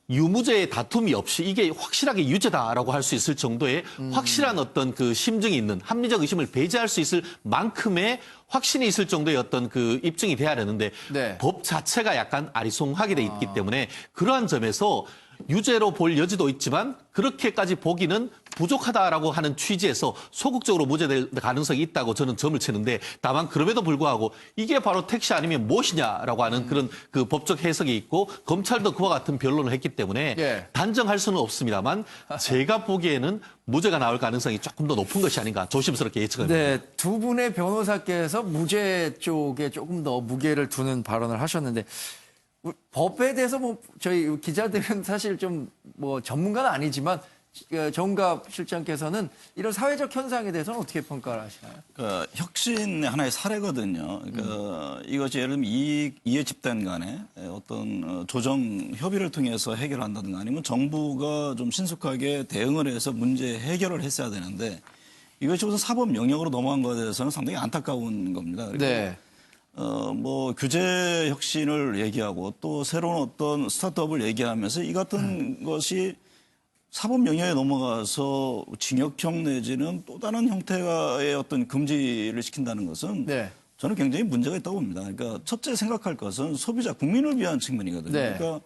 유무죄의 다툼이 없이 이게 확실하게 유죄다라고 할 수 있을 정도의 확실한 어떤 그 심증이 있는 합리적 의심을 배제할 수 있을 만큼의 확신이 있을 정도의 어떤 그 입증이 돼야 되는데 네. 법 자체가 약간 아리송하게 돼 있기 때문에 그러한 점에서 유죄로 볼 여지도 있지만 그렇게까지 보기는 부족하다라고 하는 취지에서 소극적으로 무죄될 가능성이 있다고 저는 점을 치는데 다만 그럼에도 불구하고 이게 바로 택시 아니면 무엇이냐라고 하는 그런 그 법적 해석이 있고 검찰도 그와 같은 변론을 했기 때문에 예. 단정할 수는 없습니다만 제가 보기에는 무죄가 나올 가능성이 조금 더 높은 것이 아닌가 조심스럽게 예측합니다. 네, 두 분의 변호사께서 무죄 쪽에 조금 더 무게를 두는 발언을 하셨는데 법에 대해서 뭐 저희 기자들은 사실 좀 뭐 전문가는 아니지만 정갑 실장께서는 이런 사회적 현상에 대해서는 어떻게 평가를 하시나요? 혁신의 하나의 사례거든요. 이것이 예를 들면 이해 집단 간의 어떤 조정 협의를 통해서 해결한다든가 아니면 정부가 좀 신속하게 대응을 해서 문제 해결을 했어야 되는데 이것이 우선 사법 영역으로 넘어간 것에 대해서는 상당히 안타까운 겁니다. 네. 뭐 규제 혁신을 얘기하고 또 새로운 어떤 스타트업을 얘기하면서 이 같은 것이 사법 영역에 넘어가서 징역형 내지는 또 다른 형태의 어떤 금지를 시킨다는 것은 네. 저는 굉장히 문제가 있다고 봅니다. 그러니까 첫째 생각할 것은 소비자, 국민을 위한 측면이거든요. 네. 그러니까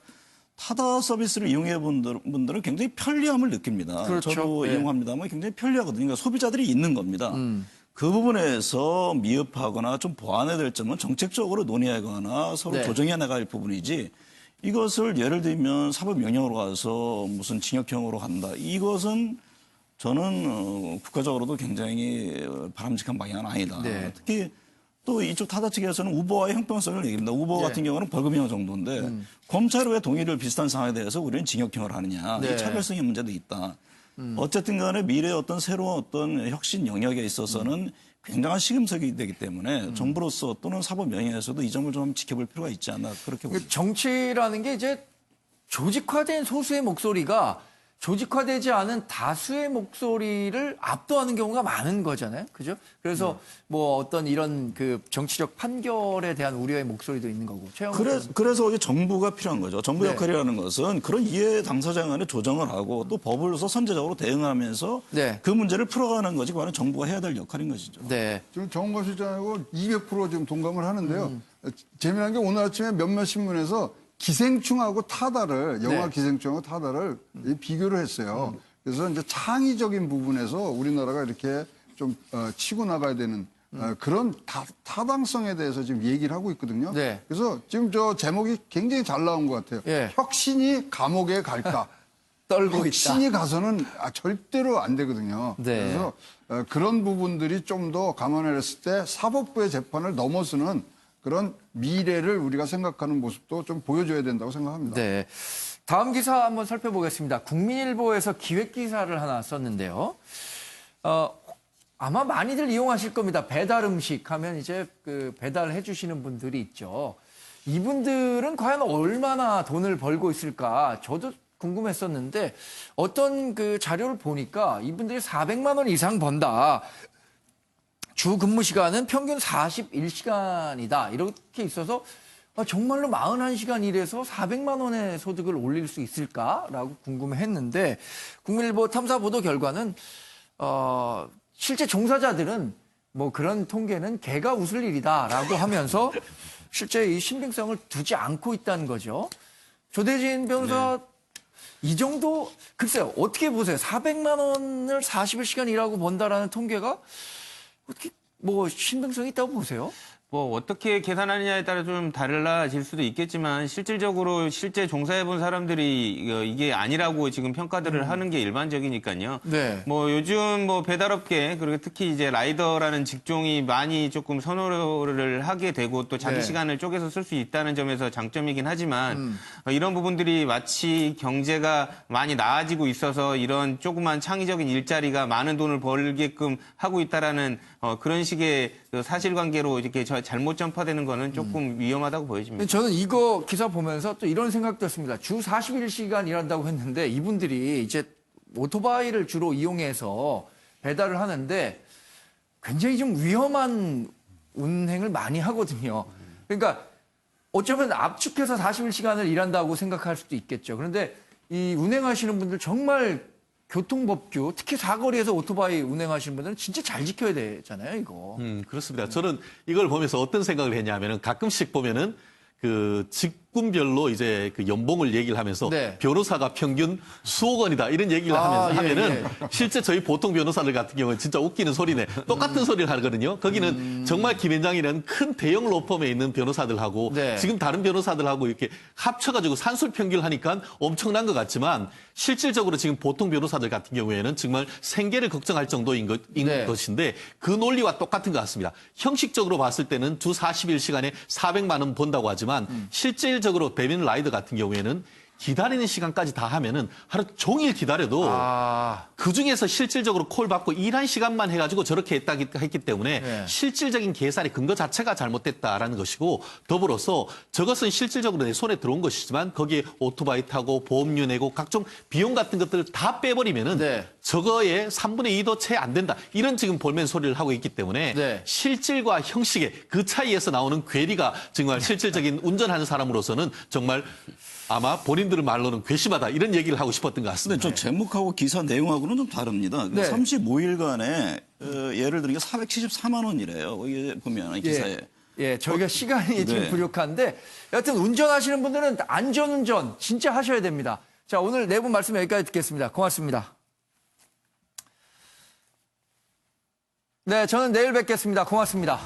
타다 서비스를 이용해 본 분들은 굉장히 편리함을 느낍니다. 그렇죠. 저도 네. 이용합니다만 굉장히 편리하거든요. 그러니까 소비자들이 있는 겁니다. 그 부분에서 미흡하거나 좀 보완해야 될 점은 정책적으로 논의하거나 서로 네. 조정해 나갈 부분이지 이것을 예를 들면 사법 영역으로 가서 무슨 징역형으로 간다. 이것은 저는 국가적으로도 굉장히 바람직한 방향은 아니다. 네. 특히 또 이쪽 타다 측에서는 우버와의 형평성을 얘기합니다. 우버 네. 같은 경우는 벌금형 정도인데 검찰이 왜 동의를 비슷한 상황에 대해서 우리는 징역형을 하느냐. 네. 이 차별성의 문제도 있다. 어쨌든 간에 미래의 어떤 새로운 어떤 혁신 영역에 있어서는 굉장한 시금석이 되기 때문에 정부로서 또는 사법 영역에서도 이 점을 좀 지켜볼 필요가 있지 않나 그렇게 봅니다. 정치라는 게 이제 조직화된 소수의 목소리가 조직화되지 않은 다수의 목소리를 압도하는 경우가 많은 거잖아요. 그죠? 그래서 뭐 어떤 이런 그 정치적 판결에 대한 우려의 목소리도 있는 거고. 그래서 이제 정부가 필요한 거죠. 정부 네. 역할이라는 것은 그런 이해 당사자 간의 조정을 하고 또 법으로서 선제적으로 대응하면서 그 문제를 풀어가는 것이 바로 정부가 해야 될 역할인 것이죠. 네. 지금 정은거 실장하고 200% 지금 동감을 하는데요. 재미난 게 오늘 아침에 몇몇 신문에서 기생충하고 타다를 영화 기생충하고 타다를 비교를 했어요. 그래서 이제 창의적인 부분에서 우리나라가 이렇게 좀 치고 나가야 되는 그런 타당성에 대해서 지금 얘기를 하고 있거든요. 그래서 지금 저 제목이 굉장히 잘 나온 것 같아요. 혁신이 감옥에 갈까? 떨고 있다. 혁신이 가서는 절대로 안 되거든요. 그래서 그런 부분들이 좀 더 감안을 했을 때 사법부의 재판을 넘어서는 그런 미래를 우리가 생각하는 모습도 좀 보여줘야 된다고 생각합니다. 네. 다음 기사 한번 살펴보겠습니다. 국민일보에서 기획 기사를 하나 썼는데요. 아마 많이들 이용하실 겁니다. 배달 음식 하면 이제 그 배달해 주시는 분들이 있죠. 이분들은 과연 얼마나 돈을 벌고 있을까? 저도 궁금했었는데 어떤 그 자료를 보니까 이분들이 400만 원 이상 번다. 주 근무 시간은 평균 41시간이다. 이렇게 있어서 정말로 41시간 일해서 400만 원의 소득을 올릴 수 있을까라고 궁금했는데 국민일보 탐사 보도 결과는 실제 종사자들은 뭐 그런 통계는 개가 웃을 일이다라고 하면서 실제 이 신빙성을 두지 않고 있다는 거죠. 조대진 변호사 이 정도 글쎄요. 어떻게 보세요? 400만 원을 41시간 일하고 번다라는 통계가 어떻게 뭐 신빙성이 있다고 보세요? 뭐 어떻게 계산하느냐에 따라 좀 달라질 수도 있겠지만 실질적으로 실제 종사해본 사람들이 이게 아니라고 지금 평가들을 하는 게 일반적이니까요. 네. 뭐 요즘 뭐 배달업계 그리고 특히 이제 라이더라는 직종이 많이 조금 선호를 하게 되고 또 자기 시간을 쪼개서 쓸 수 있다는 점에서 장점이긴 하지만 이런 부분들이 마치 경제가 많이 나아지고 있어서 이런 조그만 창의적인 일자리가 많은 돈을 벌게끔 하고 있다라는 그런 식의 사실관계로 이렇게 잘못 전파되는 거는 조금 위험하다고 보여집니다. 저는 이거 기사 보면서 또 이런 생각도 했습니다. 주 41시간 일한다고 했는데 이분들이 이제 오토바이를 주로 이용해서 배달을 하는데 굉장히 좀 위험한 운행을 많이 하거든요. 그러니까 어쩌면 압축해서 41시간을 일한다고 생각할 수도 있겠죠. 그런데 이 운행하시는 분들 정말 교통법규, 특히 사거리에서 오토바이 운행하시는 분들은 진짜 잘 지켜야 되잖아요, 이거. 그렇습니다. 저는 이걸 보면서 어떤 생각을 했냐면은 가끔씩 보면은 그 직군별로 이제 그 연봉을 얘기를 하면서 변호사가 평균 수억 원이다 이런 얘기를 하면은 실제 저희 보통 변호사들 같은 경우는 진짜 웃기는 소리네. 똑같은 소리를 하거든요. 거기는 정말 김현장이라는 큰 대형 로펌에 있는 변호사들하고 지금 다른 변호사들하고 이렇게 합쳐가지고 산술 평균을 하니까 엄청난 것 같지만 실질적으로 지금 보통 변호사들 같은 경우에는 정말 생계를 걱정할 정도인 것인데 그 논리와 똑같은 것 같습니다. 형식적으로 봤을 때는 주 41시간에 400만 원 번다고 하지만 실질적으로 배민 라이더 같은 경우에는 기다리는 시간까지 다 하면은 하루 종일 기다려도 그중에서 실질적으로 콜 받고 일한 시간만 해가지고 저렇게 했기 때문에 실질적인 계산의 근거 자체가 잘못됐다라는 것이고 더불어서 저것은 실질적으로 내 손에 들어온 것이지만 거기에 오토바이 타고 보험료 내고 각종 비용 같은 것들을 다 빼버리면은 저거의 3분의 2도 채 안 된다. 이런 지금 볼멘 소리를 하고 있기 때문에 실질과 형식의 그 차이에서 나오는 괴리가 정말 실질적인 운전하는 사람으로서는 정말 아마 본인들 말로는 괘씸하다 이런 얘기를 하고 싶었던 것 같습니다. 근데 좀 제목하고 기사 내용하고는 좀 다릅니다. 35일간에 예를 들면 474만 원이래요. 거기 보면 기사에. 저희가 시간이 지금 부족한데 여하튼 운전하시는 분들은 안전운전 진짜 하셔야 됩니다. 자, 오늘 네 분 말씀 여기까지 듣겠습니다. 고맙습니다. 네, 저는 내일 뵙겠습니다. 고맙습니다.